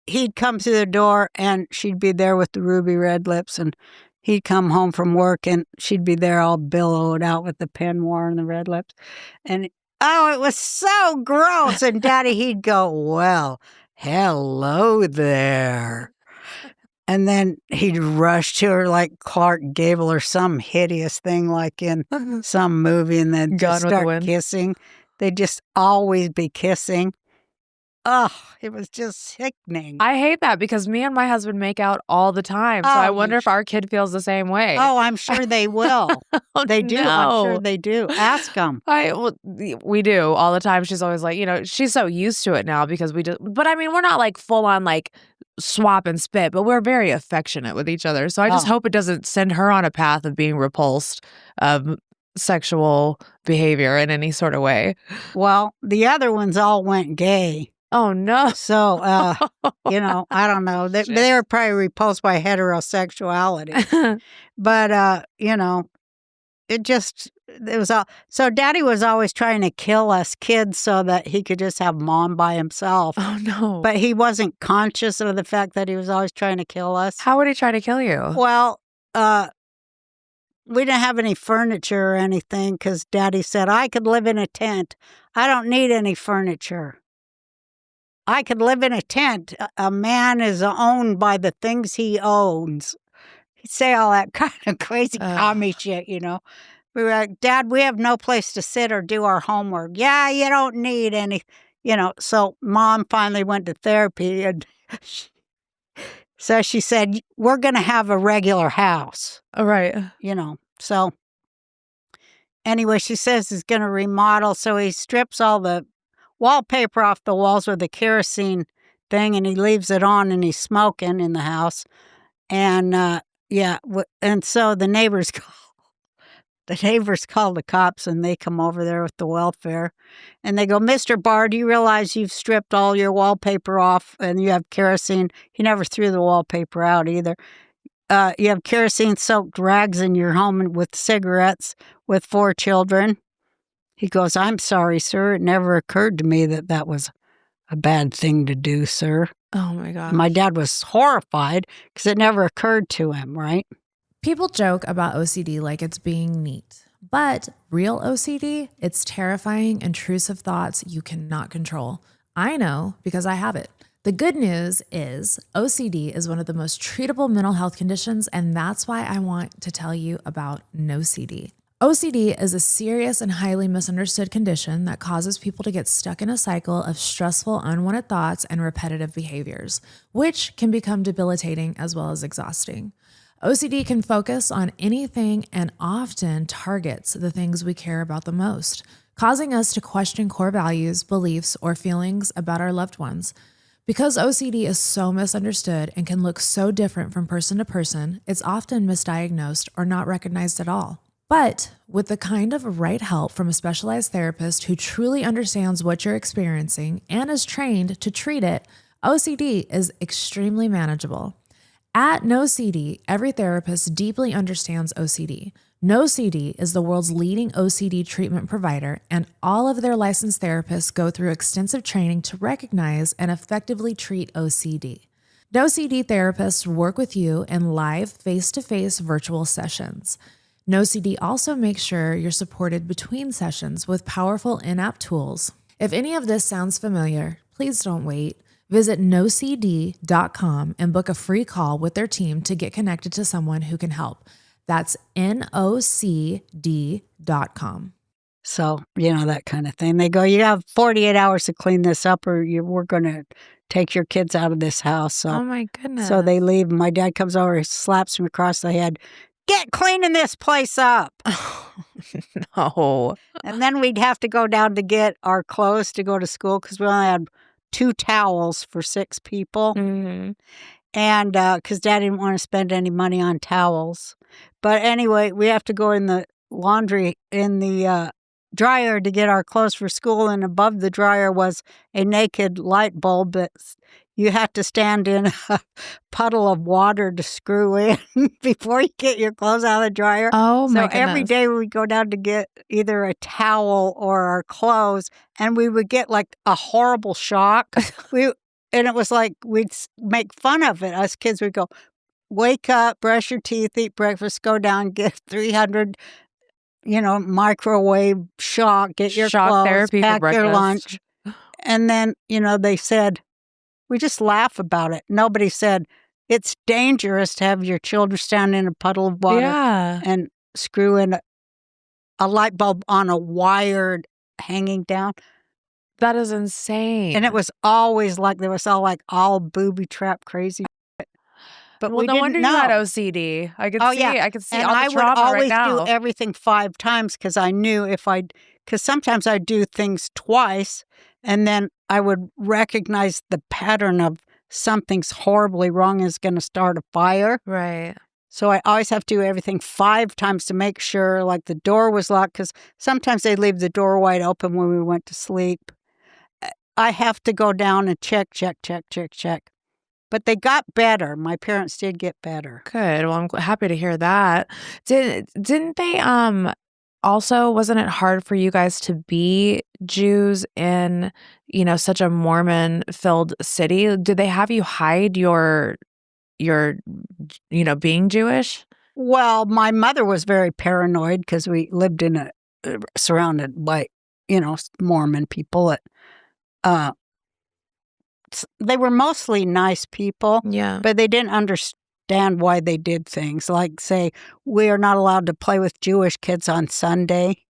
he'd come through the door and she'd be there with the ruby red lips, and he'd come home from work and she'd be there all billowed out with the peignoir and the red lips. And it was so gross. And Daddy, he'd go, "Well, hello there." And then he'd rush to her like Clark Gable or some hideous thing like in some movie, and then
Gone
just
with the
start
Wind.
kissing. They'd just always be kissing. Ugh, it was just sickening.
I hate that because me and my husband make out all the time. So
Oh,
I wonder if our kid feels the same way.
Oh, I'm sure they will.
Oh,
They do.
no.
I'm sure they do. Ask them.
We do all the time. She's always like, she's so used to it now because but I mean, we're not like full on like swap and spit, but we're very affectionate with each other. So I just hope it doesn't send her on a path of being repulsed of sexual behavior in any sort of way.
Well, the other ones all went gay.
Oh, no.
So, I don't know. They were probably repulsed by heterosexuality. But, it was all. So Daddy was always trying to kill us kids so that he could just have Mom by himself.
Oh, no.
But he wasn't conscious of the fact that he was always trying to kill us.
How would he try to kill you?
Well, we didn't have any furniture or anything because Daddy said, I could live in a tent. I don't need any furniture. I could live in a tent. A man is owned by the things he owns. He'd say all that kind of crazy commie shit, We were like, Dad, we have no place to sit or do our homework. Yeah, you don't need any, So Mom finally went to therapy, and so she said, we're going to have a regular house.
Oh, right.
So anyway, she says he's going to remodel. So he strips all the wallpaper off the walls with a kerosene thing, and he leaves it on, and he's smoking in the house. And and so the neighbors call the cops, and they come over there with the welfare, and they go, Mr. Barr, do you realize you've stripped all your wallpaper off and you have kerosene? He never threw the wallpaper out either. You have kerosene-soaked rags in your home with cigarettes with 4 children. He goes, I'm sorry, sir. It never occurred to me that was a bad thing to do, sir.
Oh, my God.
My dad was horrified because it never occurred to him, right?
People joke about OCD like it's being neat, but real OCD, it's terrifying, intrusive thoughts you cannot control. I know because I have it. The good news is OCD is one of the most treatable mental health conditions, and that's why I want to tell you about NoCD. OCD is a serious and highly misunderstood condition that causes people to get stuck in a cycle of stressful, unwanted thoughts and repetitive behaviors, which can become debilitating as well as exhausting. OCD can focus on anything and often targets the things we care about the most, causing us to question core values, beliefs, or feelings about our loved ones. Because OCD is so misunderstood and can look so different from person to person, it's often misdiagnosed or not recognized at all. But with the kind of right help from a specialized therapist who truly understands what you're experiencing and is trained to treat it, OCD is extremely manageable. At NoCD, every therapist deeply understands OCD. NoCD is the world's leading OCD treatment provider, and all of their licensed therapists go through extensive training to recognize and effectively treat OCD. NoCD therapists work with you in live, face-to-face virtual sessions. NoCD also makes sure you're supported between sessions with powerful in-app tools. If any of this sounds familiar, please don't wait. Visit nocd.com and book a free call with their team to get connected to someone who can help. That's nocd.com.
So, that kind of thing. They go, you have 48 hours to clean this up or we're going to take your kids out of this house. So,
Oh my goodness.
so they leave. My dad comes over, he slaps me across the head. Get cleaning this place up.
No.
And then we'd have to go down to get our clothes to go to school because we only had 2 towels for 6 people.
Mm-hmm.
And because Dad didn't want to spend any money on towels. But anyway, we have to go in the laundry, in the dryer to get our clothes for school. And above the dryer was a naked light bulb that you had to stand in a puddle of water to screw in before you get your clothes out of the dryer.
Oh my
So
goodness.
every day we go down to get either a towel or our clothes, and we would get like a horrible shock. And it was like we'd make fun of it. Us kids would go, wake up, brush your teeth, eat breakfast, go down, get 300, microwave shock, get your
Shock
clothes,
therapy for
pack your
breakfast.
lunch. And then, they said, we just laugh about it. Nobody said, it's dangerous to have your children stand in a puddle of water
Yeah.
and screw in a light bulb on a wire hanging down.
That is insane.
And it was always like, there was all booby trap crazy. But
well,
we
no
didn't
wonder
know.
you had OCD. I could see.
Yeah.
I could see
And
all the
I would
trauma
always
right now.
do everything 5 times because I knew because sometimes I'd do things twice and then I would recognize the pattern of something's horribly wrong is going to start a fire.
Right.
So I always have to do everything 5 times to make sure like the door was locked because sometimes they'd leave the door wide open when we went to sleep. I have to go down and check. But they got better. My parents did get better.
Good. Well, I'm happy to hear that. Didn't they also, wasn't it hard for you guys to be Jews in, such a Mormon-filled city? Did they have you hide your being Jewish?
Well, my mother was very paranoid because we lived in surrounded by, Mormon people. They were mostly nice people,
Yeah.
but they didn't understand why they did things. Like, say, we are not allowed to play with Jewish kids on Sunday.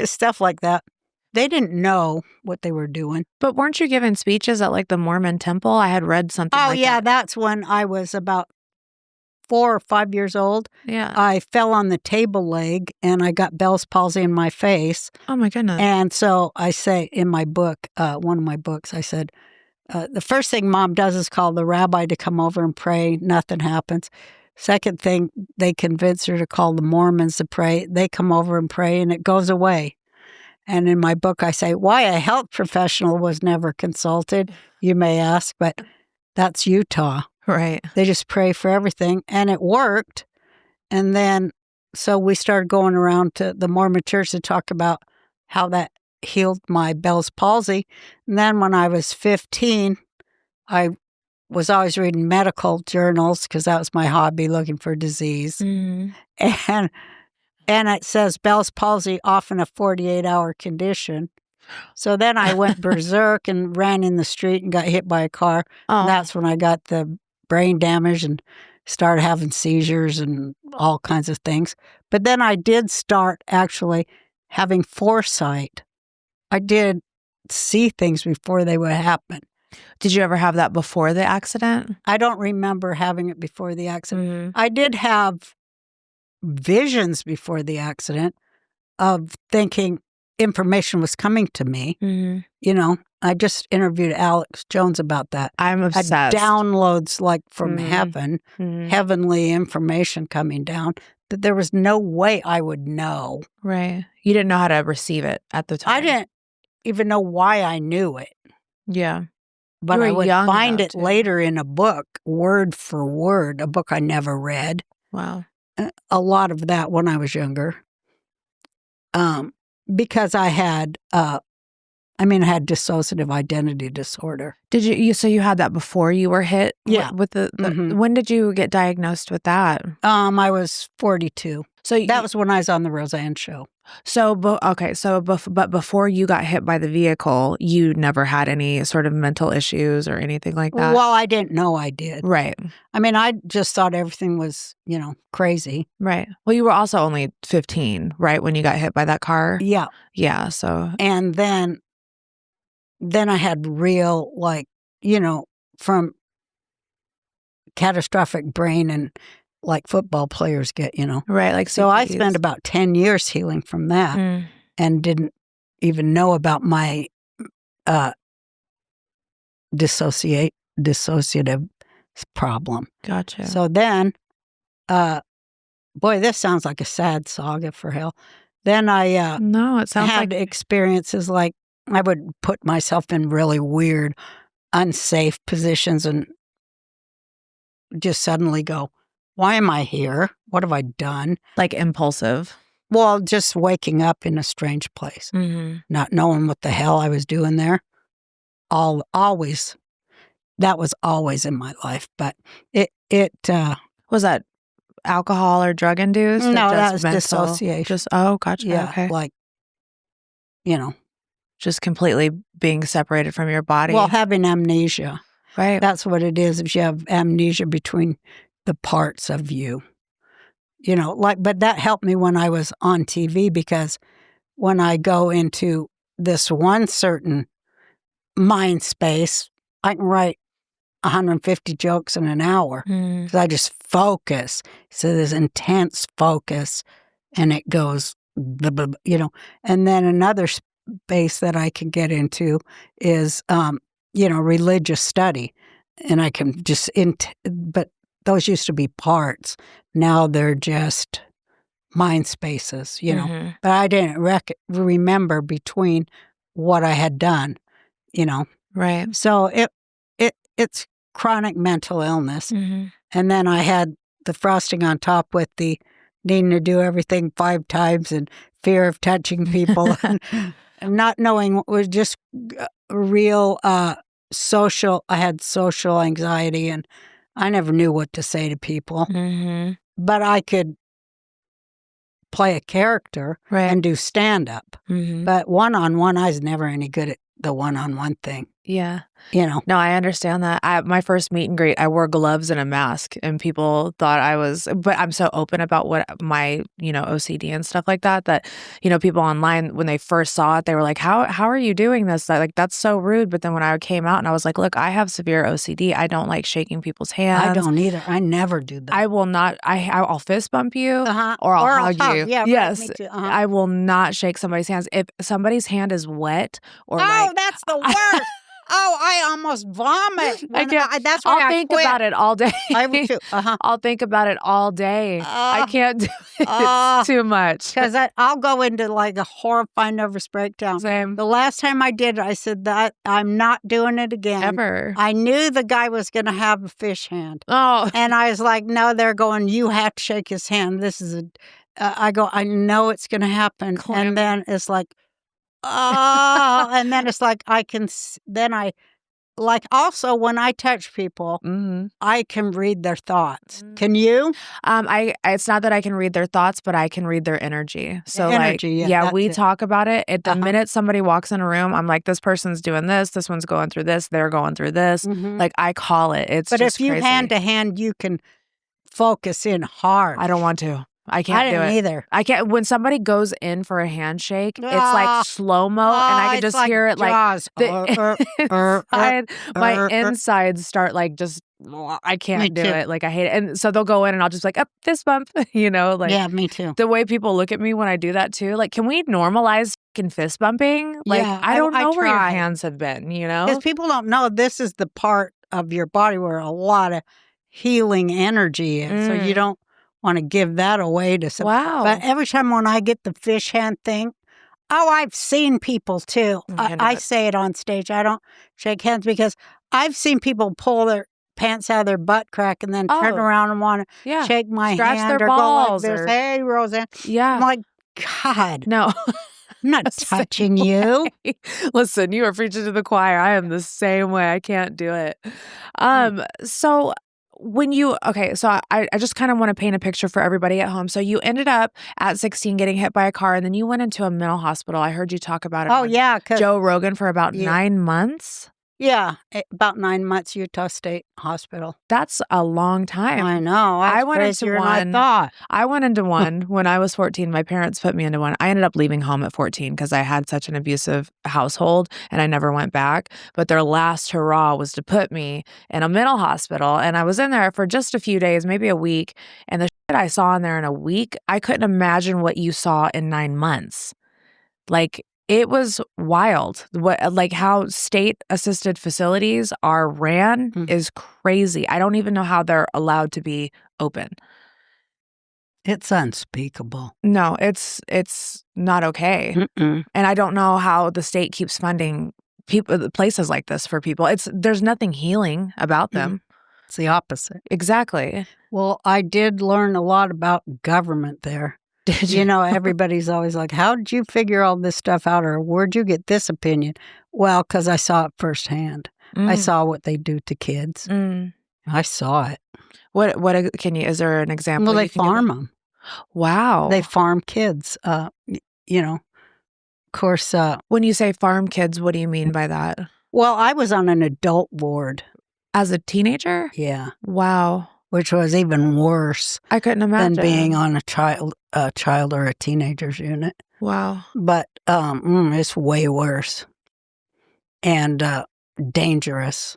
Stuff like that. They didn't know what they were doing.
But weren't you giving speeches at like the Mormon temple? I had read something
Oh,
like
yeah,
that.
that's when I was about 4 or 5 years old.
Yeah.
I fell on the table leg and I got Bell's palsy in my face.
Oh my goodness.
And so I say in my book, one of my books, I said, the first thing Mom does is call the rabbi to come over and pray. Nothing happens. Second thing, they convince her to call the Mormons to pray. They come over and pray and it goes away. And in my book, I say, why a health professional was never consulted, you may ask, but that's Utah.
Right.
They just pray for everything. And it worked. And then, so we started going around to the Mormon church to talk about how that healed my Bell's palsy. And then when I was 15, I was always reading medical journals because that was my hobby, looking for disease.
Mm-hmm.
And it says Bell's palsy, often a 48-hour condition. So then I went berserk and ran in the street and got hit by a car.
Oh.
And that's when I got the brain damage and started having seizures and all kinds of things. But then I did start actually having foresight. I did see things before they would happen.
Did you ever have that before the accident?
I don't remember having it before the accident.
Mm-hmm.
I did have visions before the accident of thinking information was coming to me.
Mm-hmm.
You know, I just interviewed Alex Jones about that.
I'm obsessed.
Downloads like from
Mhm.
heaven,
Mhm.
heavenly information coming down, that there was no way I would know.
Right. You didn't know how to receive it at the time.
I didn't even know why I knew it,
Yeah.
but
You were
I would
young
find
enough
it
to.
later in a book, word for word, a book I never read.
Wow.
A lot of that when I was younger. Because I had, I had dissociative identity disorder.
Did you so you had that before you were hit?
Yeah.
With the
Mhm.
when did you get diagnosed with that?
I was 42.
So
That was when I was on the Roseanne show.
But before you got hit by the vehicle, you never had any sort of mental issues or anything like that?
Well, I didn't know I did.
Right.
I just thought everything was, crazy.
Right. Well, you were also only 15, right, when you got hit by that car?
Yeah.
Yeah, so
And then I had real, from catastrophic brain and like football players get,
right, like
So I
CTs.
spent about 10 years healing from that
Mm.
and didn't even know about my dissociative problem.
Gotcha.
So then, boy, this sounds like a sad saga for hell. Then I
No, it sounds
had
like
experiences like I would put myself in really weird, unsafe positions and just suddenly go, why am I here? What have I done?
like impulsive.
Well, just waking up in a strange place,
Mm-hmm.
not knowing what the hell I was doing there. Always, that was always in my life, but it
Was that alcohol or drug induced? or
No, that
just
was
mental?
dissociation.
Gotcha.
Yeah,
Okay.
like,
Just completely being separated from your body.
well, having amnesia.
right.
That's what it is if you have amnesia between the parts of you. But that helped me when I was on TV because when I go into this one certain mind space, I can write 150 jokes in an hour
Mm.
because I just focus. So there's intense focus and it goes, and then another space that I can get into is, religious study. And I can just, but those used to be parts. Now they're just mind spaces,
Mhm.
But I didn't remember between what I had done,
Right.
So it's chronic mental illness.
Mm-hmm.
And then I had the frosting on top with the needing to do everything 5 times and fear of touching people and not knowing what was just real social. I had social anxiety and I never knew what to say to people,
Mm-hmm.
but I could play a character
Right.
and do stand-up.
Mm-hmm.
But one-on-one, I was never any good at the one-on-one thing,
Yeah.
you know.
No, I understand that. My first meet and greet, I wore gloves and a mask, and people thought I was. But I'm so open about what my OCD and stuff like that. That people online when they first saw it, they were like, "How are you doing this? Like that's so rude." But then when I came out and I was like, "Look, I have severe OCD. I don't like shaking people's hands.
I don't either. I never do that.
I will not. I'll fist bump you or I'll hug you.
Yeah, right,
yes,
me too.
I will not shake somebody's hands. If somebody's hand is wet or like
that's the worst. I almost vomit.
I can't.
That's why
I'll
I
think
quit.
about it all day.
I would too.
I'll think about it all day. I can't do it. It's too much.
Because I'll go into like a horrifying nervous breakdown.
Same.
The last time I did it, I said that I'm not doing it again.
Ever.
I knew the guy was going to have a fish hand.
Oh.
And I was like, no, they're going, you have to shake his hand. This is I go, I know it's going to happen.
Clam.
And then it's like, and then it's like, also when I touch people,
Mm-hmm.
I can read their thoughts. Can you?
It's not that I can read their thoughts, but I can read their energy. So
Energy, yeah,
we
that's it.
talk about it. At the minute somebody walks in a room, I'm like, this person's doing this one's going through this, they're going through this.
Mhm.
Like I call it. It's
But
just
if you
crazy.
hand to hand, you can focus in hard.
I don't want to. I can't
I
do
didn't
it.
either.
I can't. When somebody goes in for a handshake, it's like slow-mo, and I can
it's
just
like
hear it like
Jaws.
my insides start like just, I
Me
can't do
too.
it. Like I hate it. And so they'll go in and I'll just like, up, fist bump, like
Yeah, me too.
the way people look at me when I do that too. Like, can we normalize fucking fist bumping? Like,
Yeah,
I don't
I
know where your
try.
hands have been,
Because people don't know this is the part of your body where a lot of healing energy is. So you don't want to give that away to some.
Wow.
But every time when I get the fish hand thing, I've seen people too. I say it on stage. I don't shake hands because I've seen people pull their pants out of their butt crack and then turn around and want to shake my
Scratch
hand
their
or go like
balls
this.
or-
Hey, Roseanne.
Yeah.
I'm like, God,
No.
I'm not touching you.
Listen, you are preaching to the choir. I am the same way. I can't do it. So when you, so I just kind of want to paint a picture for everybody at home. So you ended up at 16 getting hit by a car, and then you went into a mental hospital. I heard you talk about it.
Oh, yeah.
Joe Rogan for about 9 months.
Yeah, about 9 months, Utah State Hospital.
That's a long time.
I know.
I went into
crazier than
one.
I thought.
I went into one when I was 14. My parents put me into one. I ended up leaving home at 14 because I had such an abusive household and I never went back. But their last hurrah was to put me in a mental hospital. And I was in there for just a few days, maybe a week. And the shit I saw in there in a week, I couldn't imagine what you saw in 9 months. Like, it was wild. Like how state-assisted facilities are ran is crazy. I don't even know how they're allowed to be open.
It's unspeakable.
No, it's not okay. And I don't know how the state keeps funding places like this for people. There's nothing healing about them.
It's the opposite.
Exactly.
Well, I did learn a lot about government there.
Did you?
Everybody's always like, how did you figure all this stuff out? Or where'd you get this opinion? Well, because I saw it firsthand. I saw what they do to kids. I saw it.
Is there an example?
Well, they farm them.
Wow.
They farm kids. Of course.
When you say farm kids, what do you mean by that?
Well, I was on an adult ward.
As a teenager?
Yeah.
Wow.
Which was even worse.
I couldn't imagine.
Than being on a child or a teenager's unit.
Wow.
But it's way worse and dangerous.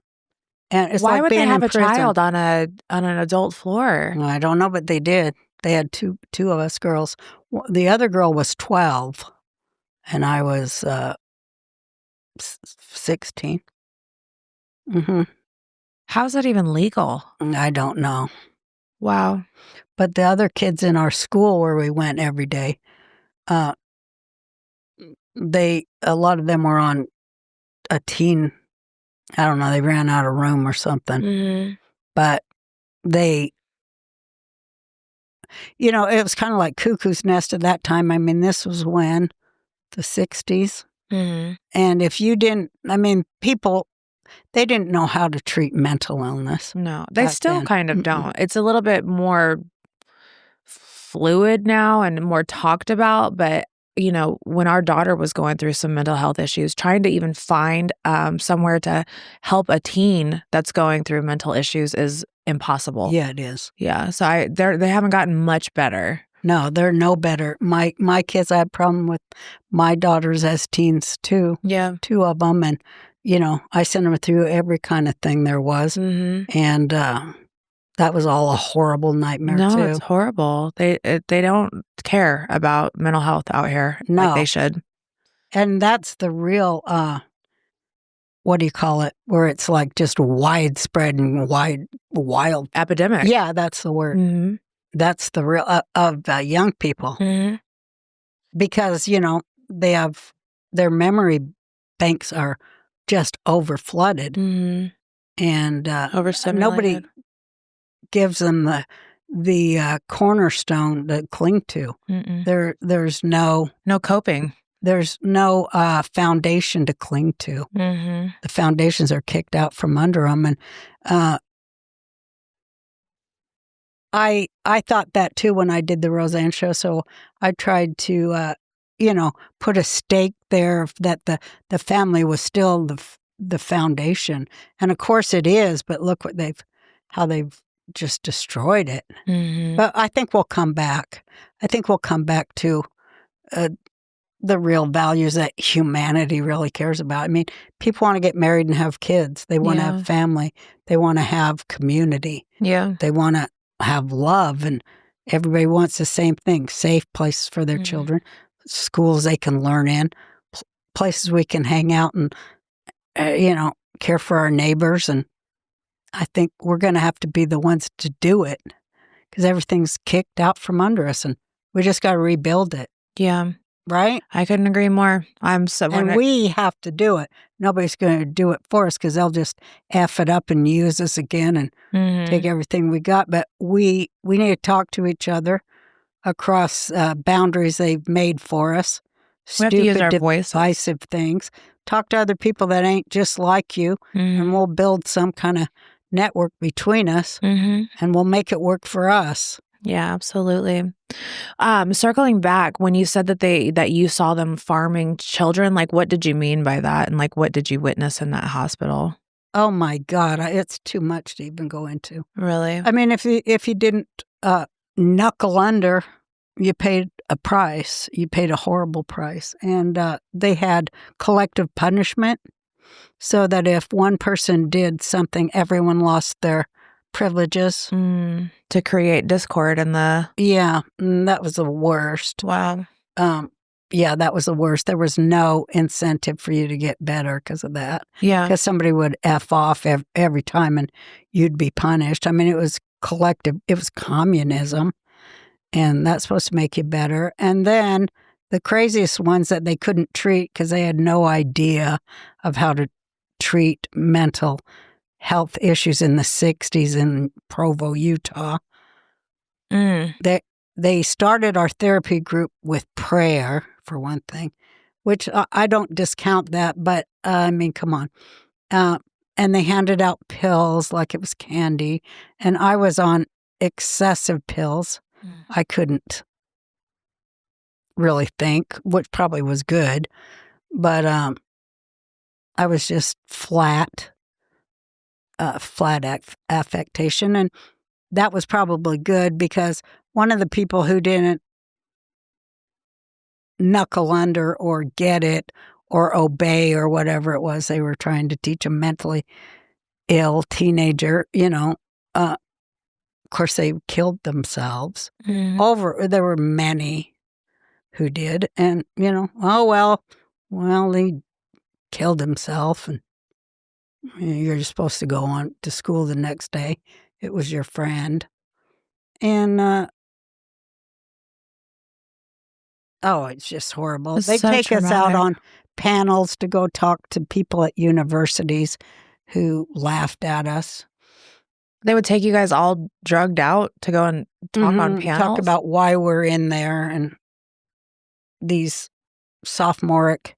And it's
why
like
would
being
they have
in
a
prison.
child on an adult floor?
I don't know, but they did. They had two of us girls. The other girl was 12, and I was 16.
How's that even legal?
I don't know.
Wow.
But the other kids in our school where we went every day, a lot of them were on a teen, I don't know, they ran out of room or something. But they, it was kind of like Cuckoo's Nest at that time. I mean, this was when? The 60s. And if you didn't, people, they didn't know how to treat mental illness.
No, they still kind of don't. It's a little bit more fluid now and more talked about. But, when our daughter was going through some mental health issues, trying to even find somewhere to help a teen that's going through mental issues is impossible.
Yeah, it is.
Yeah. So they haven't gotten much better.
No, they're no better. My kids, I had a problem with my daughters as teens too.
Yeah.
2 of them. And, I sent them through every kind of thing there was. And that was all a horrible nightmare too.
No, it's horrible. They don't care about mental health out here like they should.
And that's the real, what do you call it? Where it's like just widespread and wild.
Epidemic.
Yeah, that's the word. That's the real, of young people. Because, they have, their memory banks are just overflooded. And
Overstimulated.
Nobody gives them the cornerstone to cling to. There's no
coping.
There's no foundation to cling to. The foundations are kicked out from under them, and I thought that too when I did the Roseanne show. So I tried to put a stake there that the family was still the foundation, and of course it is. But look what how they've just destroyed it.
Mhm.
But I think we'll come back. I think we'll come back to the real values that humanity really cares about. I mean, people want to get married and have kids. They want to
Yeah.
have family. They want to have community.
Yeah.
They want to have love, and everybody wants the same thing: safe places for their
Mhm.
children, schools they can learn in, places we can hang out and care for our neighbors. And I think we're going to have to be the ones to do it because everything's kicked out from under us, and we just got to rebuild it,
Yeah.
right?
I couldn't agree more.
And we have to do it. Nobody's going to do it for us because they'll just F it up and use us again and
Mhm.
take everything we got. But we need to talk to each other across boundaries they've made for us.
We have to use our voices.
Divisive things. Talk to other people that ain't just like you, and
Mhm.
we'll build some kind of network between us,
Mhm.
and we'll make it work for us.
Yeah, absolutely. Circling back, when you said that you saw them farming children, like what did you mean by that, and like what did you witness in that hospital?
Oh my God, it's too much to even go into.
Really?
I mean, if you didn't knuckle under, you paid a price. You paid a horrible price, and they had collective punishment, so that if one person did something, everyone lost their privileges.
To create discord in the
Yeah, that was the worst.
wow.
Yeah, that was the worst. There was no incentive for you to get better because of that.
Yeah.
Because somebody would F off every time and you'd be punished. I mean, it was collective. It was communism, and that's supposed to make you better. And then the craziest ones that they couldn't treat because they had no idea of how to treat mental health issues in the 60s in Provo, Utah. They started our therapy group with prayer, for one thing, which I don't discount that, but I mean, come on. And they handed out pills like it was candy, and I was on excessive pills. I couldn't really think, which probably was good, but I was just flat affectation, and that was probably good because one of the people who didn't knuckle under or get it or obey or whatever it was they were trying to teach a mentally ill teenager, of course they killed themselves. There were many who did, and well he killed himself, and you're just supposed to go on to school the next day. It was your friend. And it's just horrible.
It's
They
so
take us out
traumatic.
on panels to go talk to people at universities who laughed at us.
They would take you guys all drugged out to go and talk on panels.
Talk about why we're in there, and these sophomoric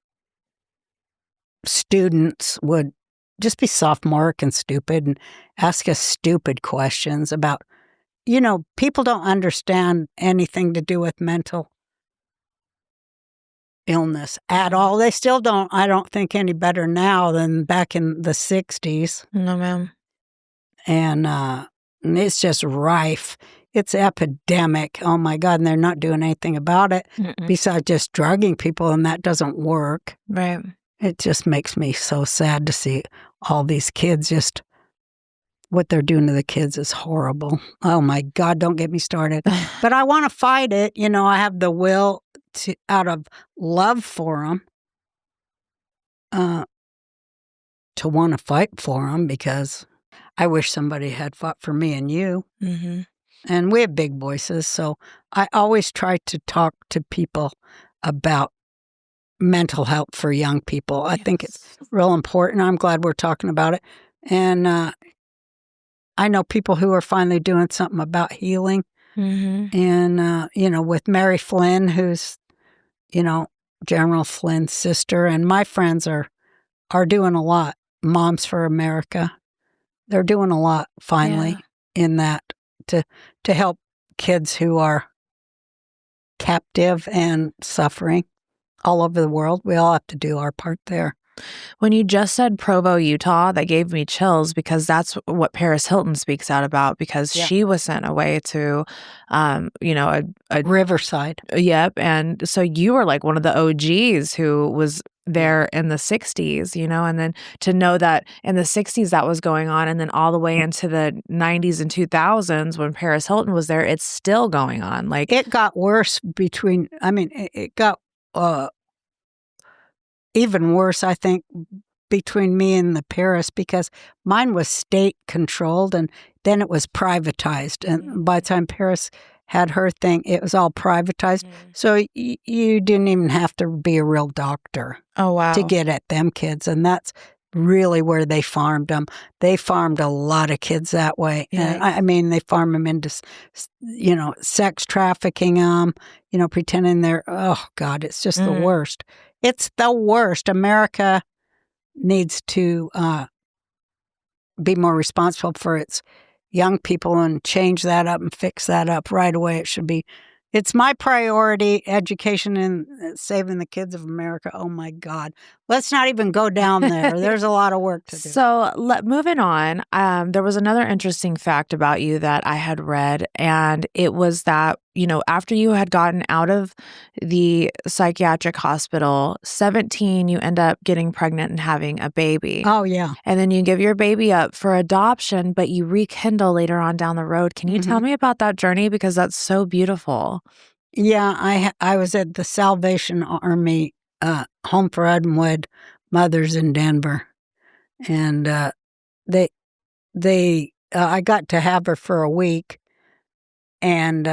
students would just be sophomoric and stupid and ask us stupid questions about, people don't understand anything to do with mental illness at all. They still don't, I don't think, any better now than back in the 60s.
No, ma'am.
And it's just rife. It's epidemic. Oh my God. And they're not doing anything about it besides just drugging people, and that doesn't work.
Right.
It just makes me so sad to see all these kids what they're doing to the kids is horrible. Oh my God, don't get me started. But I want to fight it. I have the will out of love for them, to want to fight for them, because I wish somebody had fought for me and you.
Mm-hmm.
And we have big voices, so I always try to talk to people about mental health for young people. I think it's real important. I'm glad we're talking about it. And I know people who are finally doing something about healing.
Mm-hmm.
And, with Mary Flynn, who's, General Flynn's sister, and my friends are doing a lot. Moms for America. They're doing a lot finally in that to help kids who are captive and suffering all over the world. We all have to do our part there.
When you just said Provo, Utah, that gave me chills because that's what Paris Hilton speaks out about because she was sent away to, a
Riverside.
Yep. And so you were like one of the OGs who was there in the 60s, and then to know that in the 60s that was going on and then all the way into the 90s and 2000s when Paris Hilton was there, it's still going on. Like
it got worse it got even worse, I think, between me and the Paris because mine was state controlled and then it was privatized. And by the time Paris had her thing, it was all privatized. So you didn't even have to be a real doctor to get at them kids. And that's really where they farmed them. They farmed a lot of kids that way.
Yeah.
And they farm them into, sex trafficking them, pretending they're, oh God, it's just the worst. It's the worst. America needs to be more responsible for its young people and change that up and fix that up right away. It's my priority, education and saving the kids of America. Oh my God. Let's not even go down there. There's a lot of work to do.
So moving on, there was another interesting fact about you that I had read, and it was that, after you had gotten out of the psychiatric hospital, 17, you end up getting pregnant and having a baby.
Oh, yeah.
And then you give your baby up for adoption, but you rekindle later on down the road. Can you tell me about that journey? Because that's so beautiful.
Yeah, I was at the Salvation Army Home for Unwed Mothers in Denver, and I got to have her for a week, and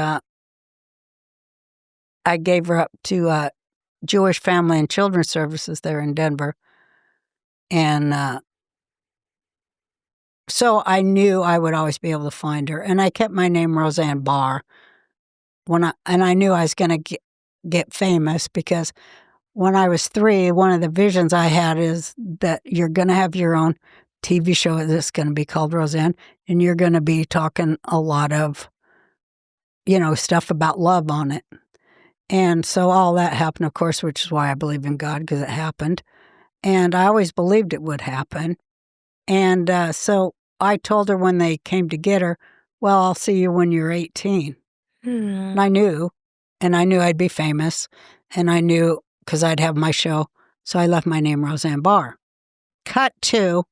I gave her up to Jewish Family and Children's Services there in Denver, and so I knew I would always be able to find her, and I kept my name Roseanne Barr. I knew I was going to get famous because when I was 3, one of the visions I had is that you're going to have your own TV show that's going to be called Roseanne, and you're going to be talking a lot of, stuff about love on it. And so all that happened, of course, which is why I believe in God, because it happened. And I always believed it would happen. And so I told her when they came to get her, well, I'll see you when you're 18. And I knew I'd be famous, and I knew because I'd have my show, so I left my name Roseanne Barr. Cut to,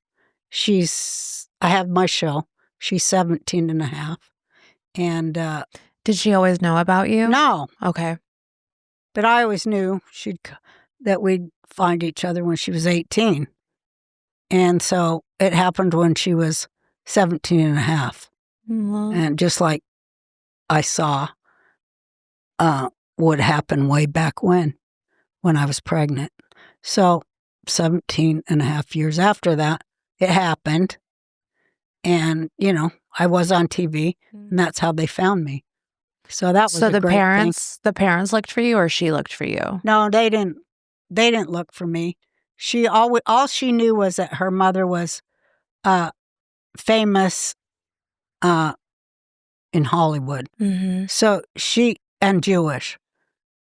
I have my show. She's 17 and a half. And
did she always know about you?
No.
Okay.
But I always knew that we'd find each other when she was 18. And so it happened when she was 17 and a half. And just like I saw would happen way back when I was pregnant. So 17 and a half years after that, it happened. And, I was on TV, and that's how they found me. So that was
so
a
the
great
parents,
thing.
The parents looked for you, or she looked for you?
No, they didn't. They didn't look for me. All she knew was that her mother was famous in Hollywood. So and Jewish.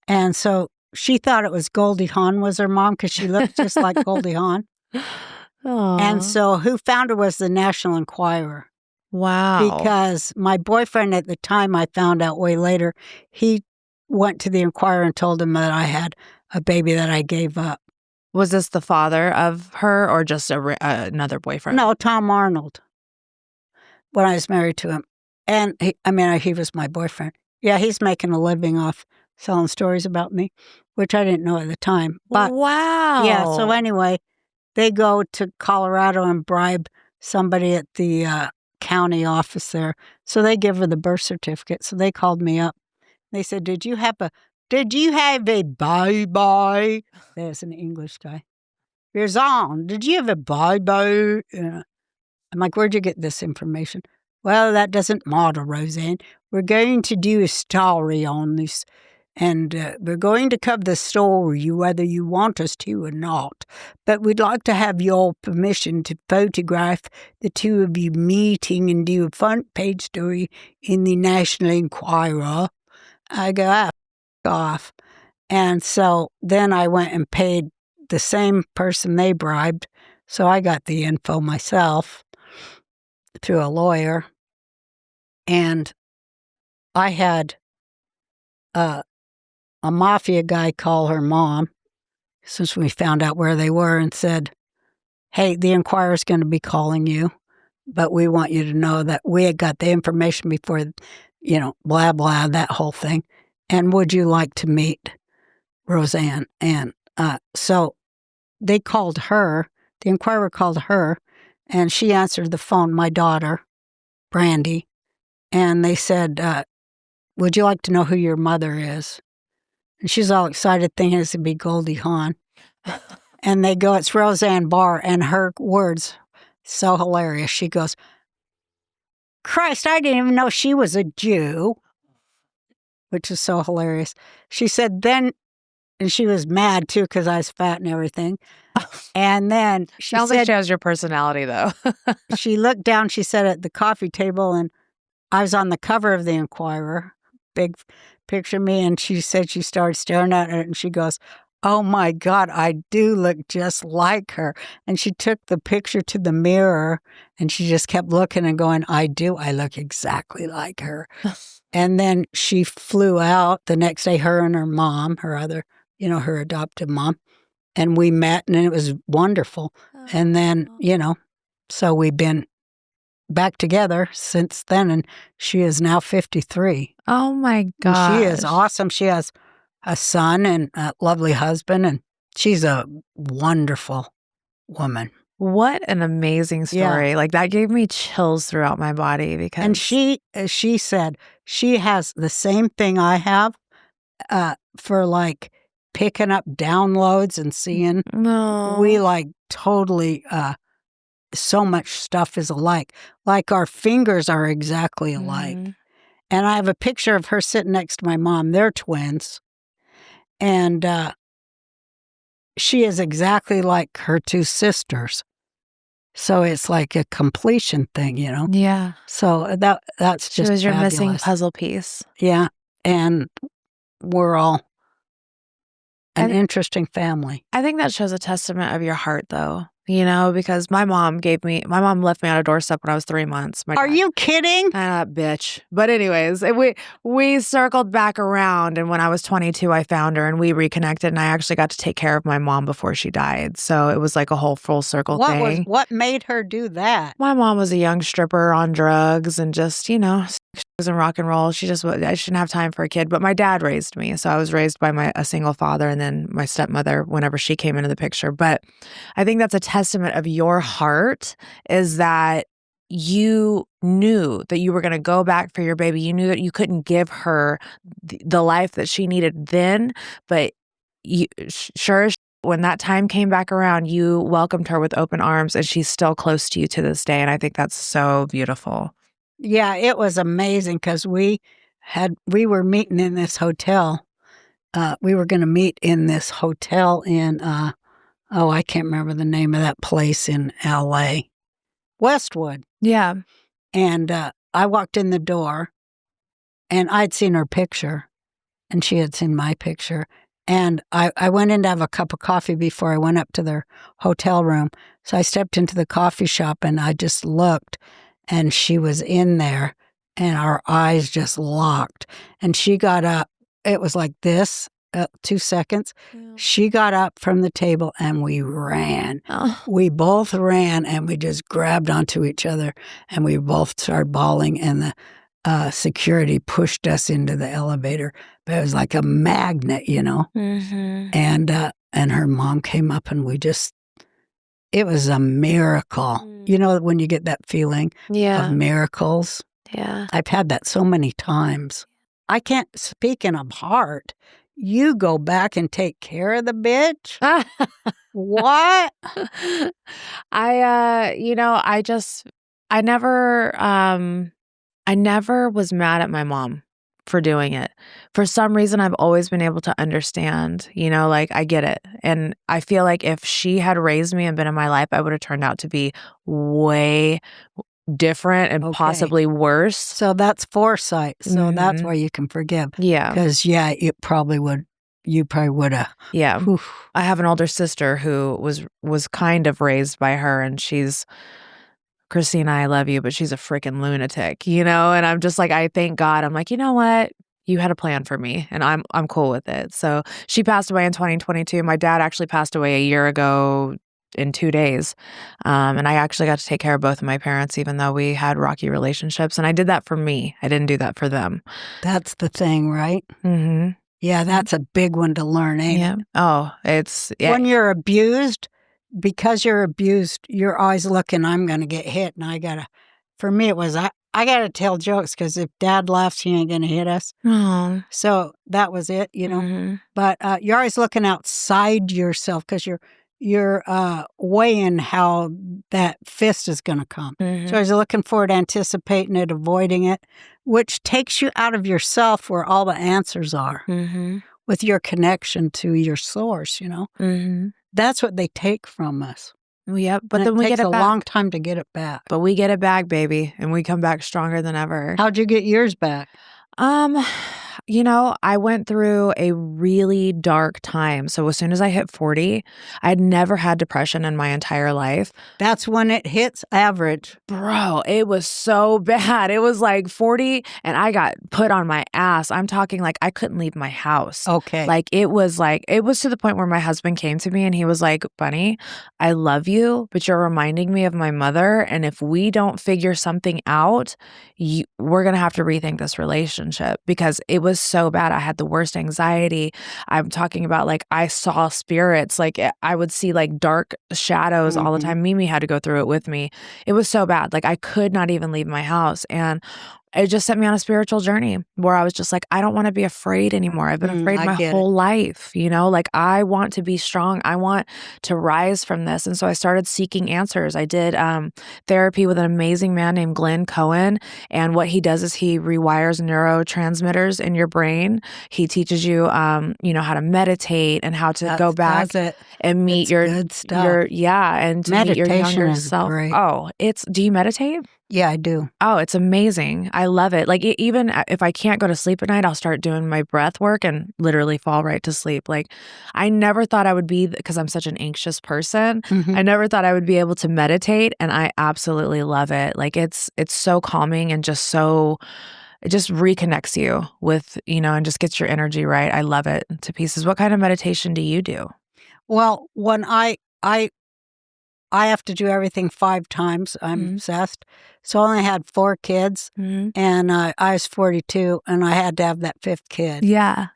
And so she thought it was Goldie Hawn was her mom because she looked just like Goldie Hawn. And so who found her was the National Enquirer.
Wow.
Because my boyfriend at the time, I found out way later, he went to the Enquirer and told him that I had a baby that I gave up.
Was this the father of her or just another boyfriend?
No, Tom Arnold, when I was married to him. And he was my boyfriend. Yeah, he's making a living off selling stories about me, which I didn't know at the time. But
wow.
Yeah, so anyway, they go to Colorado and bribe somebody at the county office there. So they give her the birth certificate. So they called me up. They said, did you have a baby? There's an English guy. Roseanne, did you have a baby? I'm like, where'd you get this information? Well, that doesn't matter, Roseanne. We're going to do a story on this, and we're going to cover the story whether you want us to or not. But we'd like to have your permission to photograph the two of you meeting and do a front page story in the National Enquirer. I go, off. And so then I went and paid the same person they bribed. So I got the info myself through a lawyer. And I had a mafia guy call her mom since we found out where they were and said, hey, the Inquirer's going to be calling you, but we want you to know that we had got the information before, blah, blah, that whole thing. And would you like to meet Roseanne? And so they called her, the Inquirer called her, and she answered the phone, my daughter, Brandy, and they said, would you like to know who your mother is? And she's all excited thinking it's going to be Goldie Hawn. And they go, it's Roseanne Barr, and her words, so hilarious. She goes, Christ, I didn't even know she was a Jew, which is so hilarious. She said then, and she was mad too because I was fat and everything. And then she
Sounds
said,
like she has your personality though.
she looked down, she said, at the coffee table, and I was on the cover of the Inquirer, big picture of me, and she said she started staring at it, and she goes, oh my God, I do look just like her. And she took the picture to the mirror, and she just kept looking and going, I look exactly like her. And then she flew out the next day, her and her mom, her other, her adoptive mom, and we met, and it was wonderful. And then, so we've been back together since then, and she is now 53.
Oh my God.
She is awesome. She has a son and a lovely husband, and she's a wonderful woman.
What an amazing story.
Yeah.
Like that gave me chills throughout my body because.
And she said she has the same thing I have for like picking up downloads and seeing.
No.
We like totally, so much stuff is alike. Like our fingers are exactly alike.
Mm-hmm.
And I have a picture of her sitting next to my mom. They're twins. And she is exactly like her two sisters. So it's like a completion thing,
Yeah.
So that's just
She was your
fabulous.
missing puzzle piece.
Yeah. And we're all an
And-
interesting family.
I think that shows a testament of your heart though. Because my mom left me on a doorstep when I was 3 months.
Are you kidding?
Bitch. But anyways, we circled back around, and when I was 22, I found her and we reconnected, and I actually got to take care of my mom before she died. So it was like a whole full circle thing.
What made her do that?
My mom was a young stripper on drugs and just, she was in rock and roll. I didn't have time for a kid, but my dad raised me. So I was raised by a single father and then my stepmother whenever she came into the picture. But I think that's a testament of your heart is that you knew that you were going to go back for your baby. You knew that you couldn't give her the life that she needed then, but when that time came back around, you welcomed her with open arms, and she's still close to you to this day. And I think that's so beautiful.
Yeah, it was amazing because we were meeting in this hotel. We were going to meet in this hotel in, I can't remember the name of that place in LA, Westwood.
Yeah.
And I walked in the door, and I'd seen her picture, and she had seen my picture. And I went in to have a cup of coffee before I went up to their hotel room. So I stepped into the coffee shop, and I just looked, and she was in there, and our eyes just locked. And she got up. It was like this, 2 seconds.
Yeah.
She got up from the table, and we ran.
Oh.
We both ran, and we just grabbed onto each other, and we both started bawling, and the security pushed us into the elevator. But it was like a magnet,
Mm-hmm.
And her mom came up, and it was a miracle. When you get that feeling of miracles.
Yeah.
I've had that so many times. I can't, speaking of heart, you go back and take care of the bitch? What? I never was mad at my mom for doing it. For some reason, I've always been able to understand, I get it. And I feel like if she had raised me and been in my life, I would have turned out to be way different and possibly worse. So that's foresight. So that's why you can forgive.
Yeah.
Because, it probably would, you probably would have.
Yeah. I have an older sister who was kind of raised by her, and she's, Christina, I love you, but she's a freaking lunatic, you know? And I'm just like, I thank God. I'm like, you know what? You had a plan for me, and I'm cool with it. So she passed away in 2022. My dad actually passed away a year ago in 2 days. And I actually got to take care of both of my parents, even though we had rocky relationships. And I did that for me. I didn't do that for them.
That's the thing, right?
Mm-hmm.
Yeah, that's a big one to learn, ain't
Yeah.
it?
Oh, it's... Yeah.
When you're abused, because you're abused, you're always looking, I'm going to get hit. And for me, it was, I got to tell jokes because if Dad laughs, he ain't going to hit us.
Oh.
So that was it, you know.
Mm-hmm.
But you're always looking outside yourself because you're weighing how that fist is going to come.
Mm-hmm.
So I was looking forward, anticipating it, avoiding it, which takes you out of yourself where all the answers are
Mm-hmm.
with your connection to your source, you know.
Mm-hmm.
That's what they take from us.
Yep. But
And
then we
takes
get it
a
back.
long time to get it back.
But we get it back, baby, and we come back stronger than ever.
How'd you get yours back?
You know, I went through a really dark time. So as soon as I hit 40, I had never had depression in my entire life.
That's when it hits average.
Bro, it was so bad. It was like 40 and I got put on my ass. I'm talking like I couldn't leave my house.
Okay.
It was to the point where my husband came to me and he was like, Bunnie, I love you, but you're reminding me of my mother. And if we don't figure something out, we're going to have to rethink this relationship, because it was so bad. I had the worst anxiety. I'm talking about like I saw spirits. Like I would see like dark shadows all the time. Mimi had to go through it with me. It was so bad. Like I could not even leave my house. And it just set me on a spiritual journey where I was just like, I don't want to be afraid anymore. I've been afraid my whole life, you know, like I want to be strong. I want to rise from this. And so I started seeking answers. I did therapy with an amazing man named Glenn Cohen. And what he does is he rewires neurotransmitters in your brain. He teaches you, you know, how to meditate and how to go back and meet your
good stuff.
And to meet your younger
is
self.
great.
Oh, do you meditate?
Yeah, I do.
Oh, it's amazing. I love it. Like even if I can't go to sleep at night, I'll start doing my breath work and literally fall right to sleep. Like I never thought I would be, because I'm such an anxious person, I never thought I would be able to meditate, and I absolutely love it. Like it's so calming and just so, it just reconnects you with, you know, and just gets your energy right. I love it to pieces. What kind of meditation do you do?
Well, when I have to do everything 5 times. I'm obsessed. So I only had 4 kids, and I was 42, and I had to have that 5th kid.
Yeah.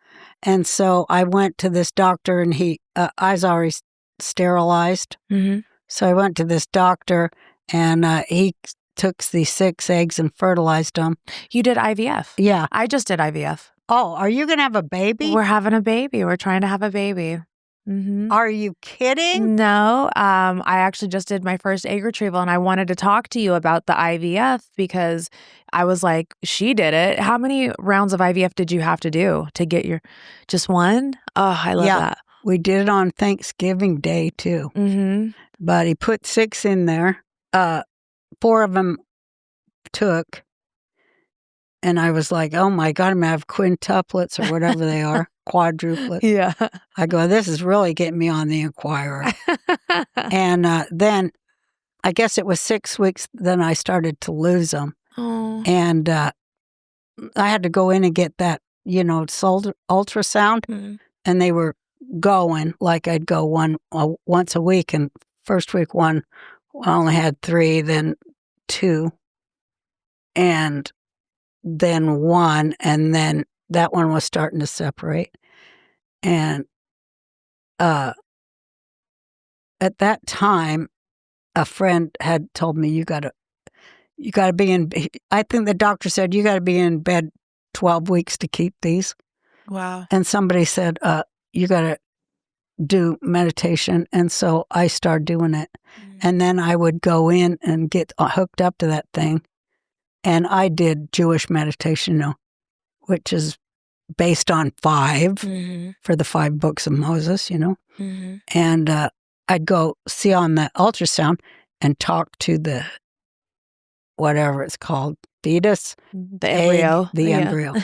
And so I went to this doctor, and I was already sterilized. So I went to this doctor, and he took these 6 eggs and fertilized them.
You did IVF?
Yeah.
I just did IVF.
Oh, are you going to have a baby?
We're having a baby. We're trying to have a baby.
Are you kidding?
No, I actually just did my first egg retrieval, and I wanted to talk to you about the IVF because I was like, she did it. How many rounds of IVF did you have to do to get your, just one? Oh, I love that.
We did it on Thanksgiving Day too. But he put 6 in there. 4 of them took. And I was like, oh my God, I'm going to have quintuplets or whatever they are, quadruplets.
Yeah.
I go, this is really getting me on the Inquirer. And then I guess it was 6 weeks, then I started to lose them.
Oh.
And I had to go in and get that, you know, ultrasound. And they were going, like I'd go once a week. And first week I only had 3, then 2. And then 1, and then that one was starting to separate. And at that time, a friend had told me, you got to be in, I think the doctor said, you got to be in bed 12 weeks to keep these.
Wow.
And somebody said, you got to do meditation. And so I started doing it. And then I would go in and get hooked up to that thing. And I did Jewish meditation, you know, which is based on 5 for the 5 books of Moses, you know. And I'd go see on the ultrasound and talk to the, whatever it's called, fetus,
the embryo.
the embryo.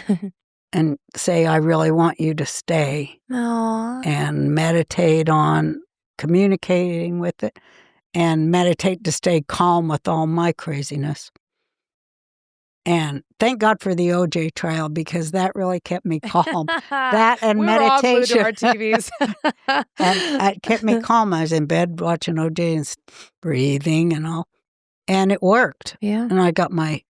and say, I really want you to stay,
Aw.
and meditate on communicating with it, and meditate to stay calm with all my craziness. And thank God for the OJ trial, because that really kept me calm. That and
we were all glued
meditation.
to our TVs.
And it kept me calm. I was in bed watching OJ and breathing and all. And it worked.
Yeah.
And I got my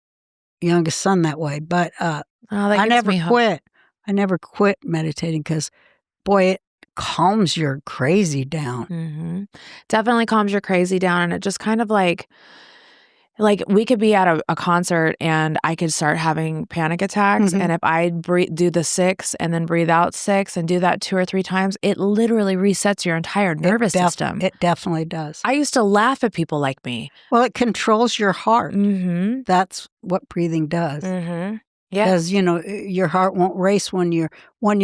youngest son that way. But
That
I
gives
never
me hope.
quit. I never quit meditating because, boy, it calms your crazy down.
Mm-hmm. Definitely calms your crazy down. And it just kind of like we could be at a concert and I could start having panic attacks.
Mhm.
And if I do the 6 and then breathe out 6 and do that 2 or 3 times, it literally resets your entire nervous system.
It definitely does.
I used to laugh at people like me.
Well, it controls your heart.
Mm-hmm.
That's what breathing does.
Mm-hmm. Yeah.
Because, your heart won't race when you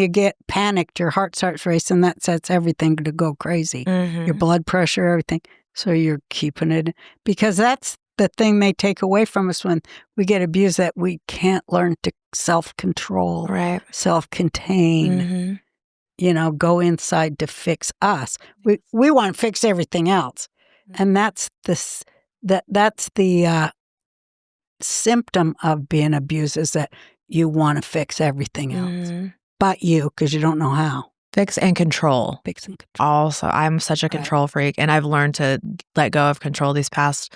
get panicked, your heart starts racing. That sets everything to go crazy.
Mm-hmm.
Your blood pressure, everything. So you're keeping it, because that's the thing they take away from us when we get abused, that we can't learn to self-control,
Right.
self-contain,
Mm-hmm.
go inside to fix us. We want to fix everything else. And that's the symptom of being abused, is that you want to fix everything else.
Mm-hmm.
But you, because you don't know how.
Fix and control.
Fix and control.
Also, I'm such a control freak, and I've learned to let go of control these past,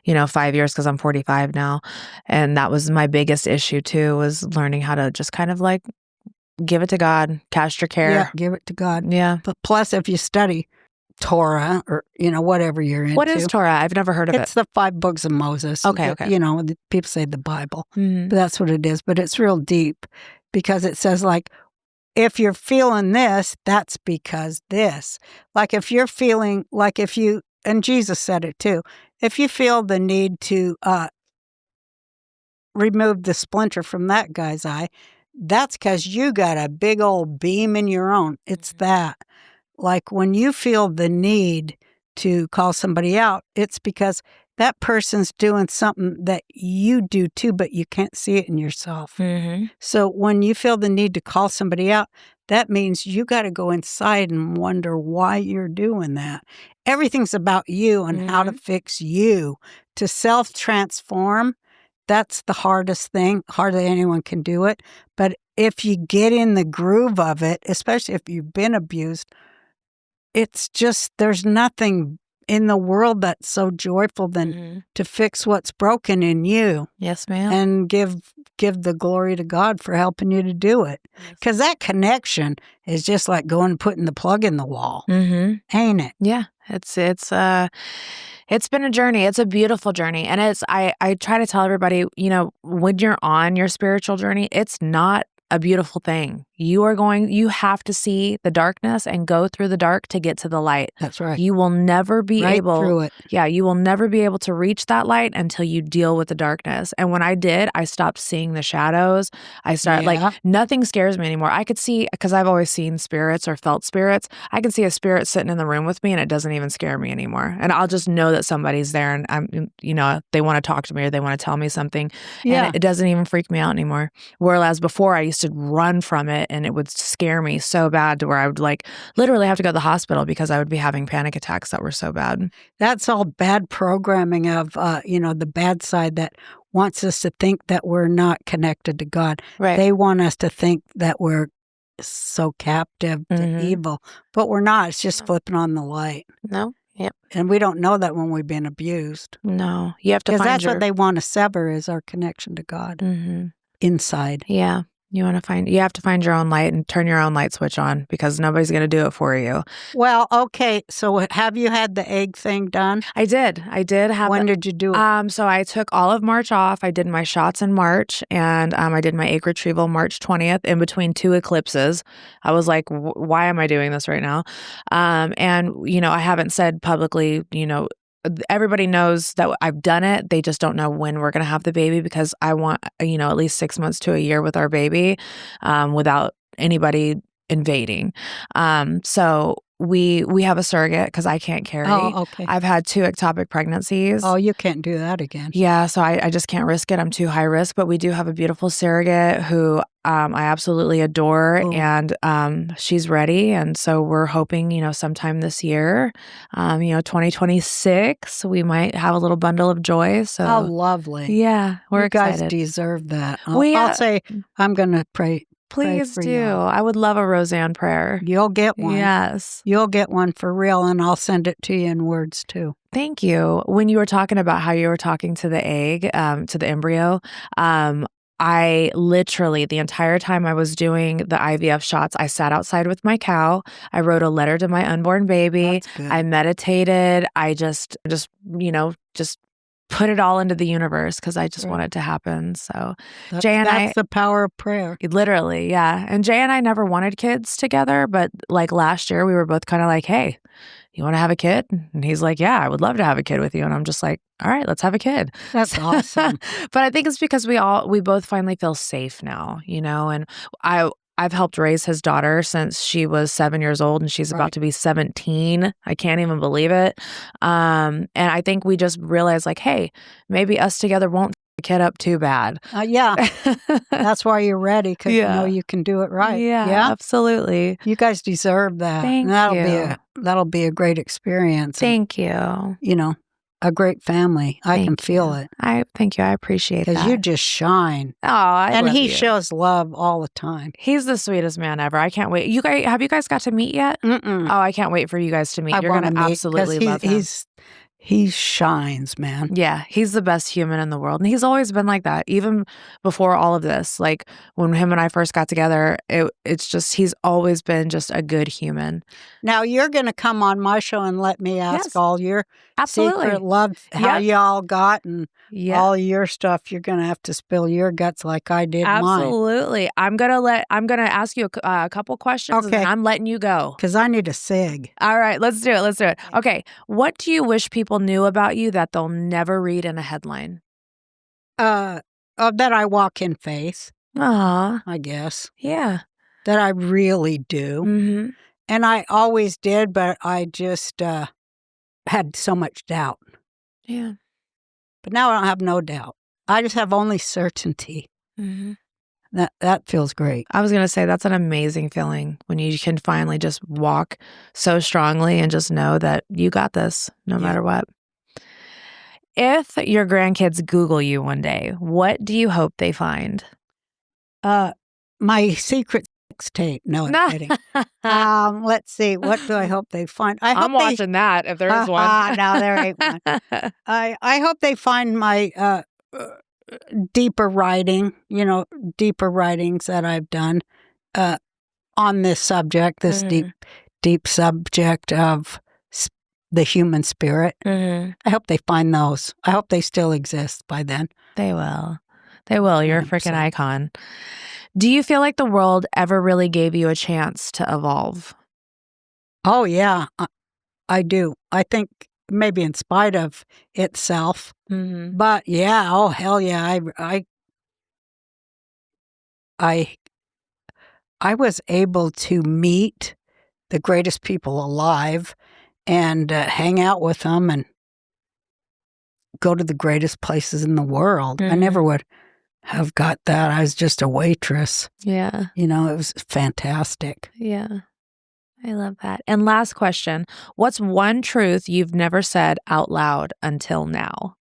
5 years, because I'm 45 now. And that was my biggest issue too, was learning how to just kind of like give it to God, cast your care.
Yeah, give it to God.
Yeah.
But plus, if you study Torah or, whatever you're into.
What is Torah? I've never heard of
It's the 5 books of Moses.
Okay, okay.
The people say the Bible,
it.
but that's what it is. But it's real deep, because it says, like, if you're feeling this, that's because this. Like, if you're feeling, like, and Jesus said it too, if you feel the need to remove the splinter from that guy's eye, that's because you got a big old beam in your own. It's that. Like, when you feel the need to call somebody out, it's because that person's doing something that you do too, but you can't see it in yourself.
Mm-hmm.
So when you feel the need to call somebody out, that means you got to go inside and wonder why you're doing that. Everything's about you and how to fix you. To self-transform, that's the hardest thing. Hardly anyone can do it. But if you get in the groove of it, especially if you've been abused, it's just, there's nothing in the world that's so joyful than to fix what's broken in you.
Yes, ma'am.
And give the glory to God for helping you to do it. Because that connection is just like going and putting the plug in the wall, ain't it?
Yeah, it's been a journey. It's a beautiful journey, and I try to tell everybody, when you're on your spiritual journey, it's not a beautiful thing. You have to see the darkness and go through the dark to get to the light.
That's right.
You will never be able
through it.
Yeah, you will never be able to reach that light until you deal with the darkness. And when I did, I stopped seeing the shadows. I started like, nothing scares me anymore. I could see, because I've always seen spirits or felt spirits. I can see a spirit sitting in the room with me and it doesn't even scare me anymore. And I'll just know that somebody's there and they want to talk to me or they want to tell me something.
Yeah.
And it doesn't even freak me out anymore. Whereas before I used to run from it and it would scare me so bad to where I would like literally have to go to the hospital because I would be having panic attacks that were so bad.
That's all bad programming of, the bad side that wants us to think that we're not connected to God.
Right.
They want us to think that we're so captive to evil, but we're not. It's just flipping on the light.
No. Yep.
And we don't know that when we've been abused.
No. You have to
Because
find
that's what they want to sever, is our connection to God inside.
Yeah. You have to find your own light and turn your own light switch on because nobody's going to do it for you.
Well, okay. So have you had the egg thing done?
I did have.
When did you do it?
So I took all of March off. I did my shots in March and I did my egg retrieval March 20th in between 2 eclipses. I was like, why am I doing this right now? And, I haven't said publicly, everybody knows that I've done it. They just don't know when we're going to have the baby because I want, at least 6 months to a year with our baby without anybody invading. So we have a surrogate because I can't carry.
Oh, okay.
I've had 2 ectopic pregnancies.
Oh, you can't do that again.
Yeah, so I just can't risk it. I'm too high risk, but we do have a beautiful surrogate who I absolutely adore,
Ooh.
and she's ready. And so we're hoping, sometime this year, 2026, we might have a little bundle of joy. So
How lovely.
yeah, we're
you
excited.
guys deserve that.
We,
I'll say I'm going to pray.
Please
for
do.
you.
I would love a Roseanne prayer.
You'll get one.
Yes.
You'll get one for real, and I'll send it to you in words too.
Thank you. When you were talking about how you were talking to the egg, to the embryo, I literally, the entire time I was doing the IVF shots, I sat outside with my cow. I wrote a letter to my unborn baby.
That's good.
I meditated. I just put it all into the universe because I just want it to happen. So Jay and
that's the power of prayer.
Literally, yeah. And Jay and I never wanted kids together, but like last year we were both kind of like, hey, you want to have a kid? And he's like, yeah, I would love to have a kid with you. And I'm just like, all right, let's have a kid.
That's awesome.
But I think it's because we both finally feel safe now, and I've helped raise his daughter since she was 7 years old, and she's about to be 17. I can't even believe it. And I think we just realized like, hey, maybe us together won't the kid up too bad.
Yeah. That's why you're ready, because you know you can do it right.
Yeah, absolutely.
You guys deserve that.
Thank you.
That'll be a great experience.
Thank you.
A great family. I can feel it.
Thank you. I appreciate that.
Because you just shine.
Oh, and
he shows love all the time.
He's the sweetest man ever. I can't wait. Have you guys got to meet yet?
Mm-mm.
Oh, I can't wait for you guys to meet. You're going to absolutely love him.
He shines, man.
Yeah, he's the best human in the world. And he's always been like that, even before all of this. Like when him and I first got together, it's just, he's always been just a good human.
Now you're going to come on my show and let me ask all your secret love, how y'all got and all your stuff. You're going to have to spill your guts like I did mine.
Absolutely. I'm going to ask you a couple questions and then I'm letting you go.
Because I need a cig.
All right, let's do it. Okay. What do you wish people knew about you that they'll never read in a headline?
That I walk in faith. I guess.
Yeah.
That I really do.
Mm-hmm.
And I always did, but I just had so much doubt.
Yeah.
But now I don't have no doubt. I just have only certainty.
Mm-hmm.
That feels great.
I was going to say that's an amazing feeling when you can finally just walk so strongly and just know that you got this no matter what. If your grandkids Google you one day, what do you hope they find?
My secret sex tape. No, I'm kidding. Let's see. What do I hope they find?
I'm watching that if there is one.
No, there ain't one. I hope they find my deeper writing, deeper writings that I've done on this subject, this deep subject of the human spirit.
Mm-hmm.
I hope they find those. I hope they still exist by then.
They will. You're a freaking icon. Do you feel like the world ever really gave you a chance to evolve?
Oh, yeah, I do. I think maybe in spite of itself.
Mm-hmm.
But yeah, oh, hell yeah. I was able to meet the greatest people alive and hang out with them and go to the greatest places in the world.
Mm-hmm.
I never would have got that. I was just a waitress.
Yeah.
It was fantastic.
Yeah. I love that. And last question, what's one truth you've never said out loud until now?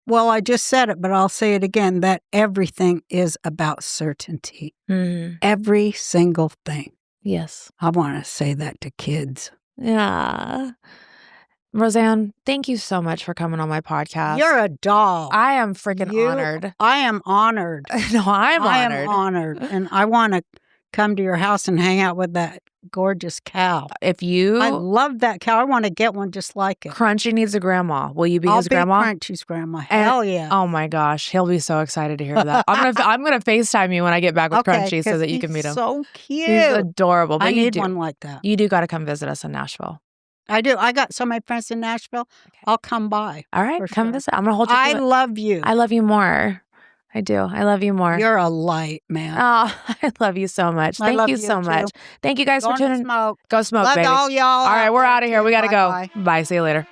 Well, I just said it, but I'll say it again, that everything is about certainty.
Mm-hmm.
Every single thing.
Yes.
I want to say that to kids.
Yeah. Roseanne, thank you so much for coming on my podcast.
You're a doll.
I am freaking honored.
I am honored.
No, I'm honored.
I am honored. And I want to come to your house and hang out with that gorgeous cow.
I
love that cow. I want to get one just like it.
Crunchy needs a grandma. Will you be his grandma?
I'll be Crunchy's grandma. Hell yeah.
Oh my gosh, he'll be so excited to hear that. I'm gonna FaceTime you when I get back with Crunchy so that you can meet him.
So cute.
He's adorable. But
I need one like that.
You do got to come visit us in Nashville.
I do. I got so many friends in Nashville. Okay. I'll come by.
All right, come visit. I'm gonna hold you.
I love you.
I love you more. I do. I love you more.
You're a light, man.
Oh, I love you so much. Thank you so much. Thank you guys for tuning in.
Smoke.
Go smoke,
love
baby.
All y'all.
All right, we're out of here. We got to go.
Bye.
Bye. See you later.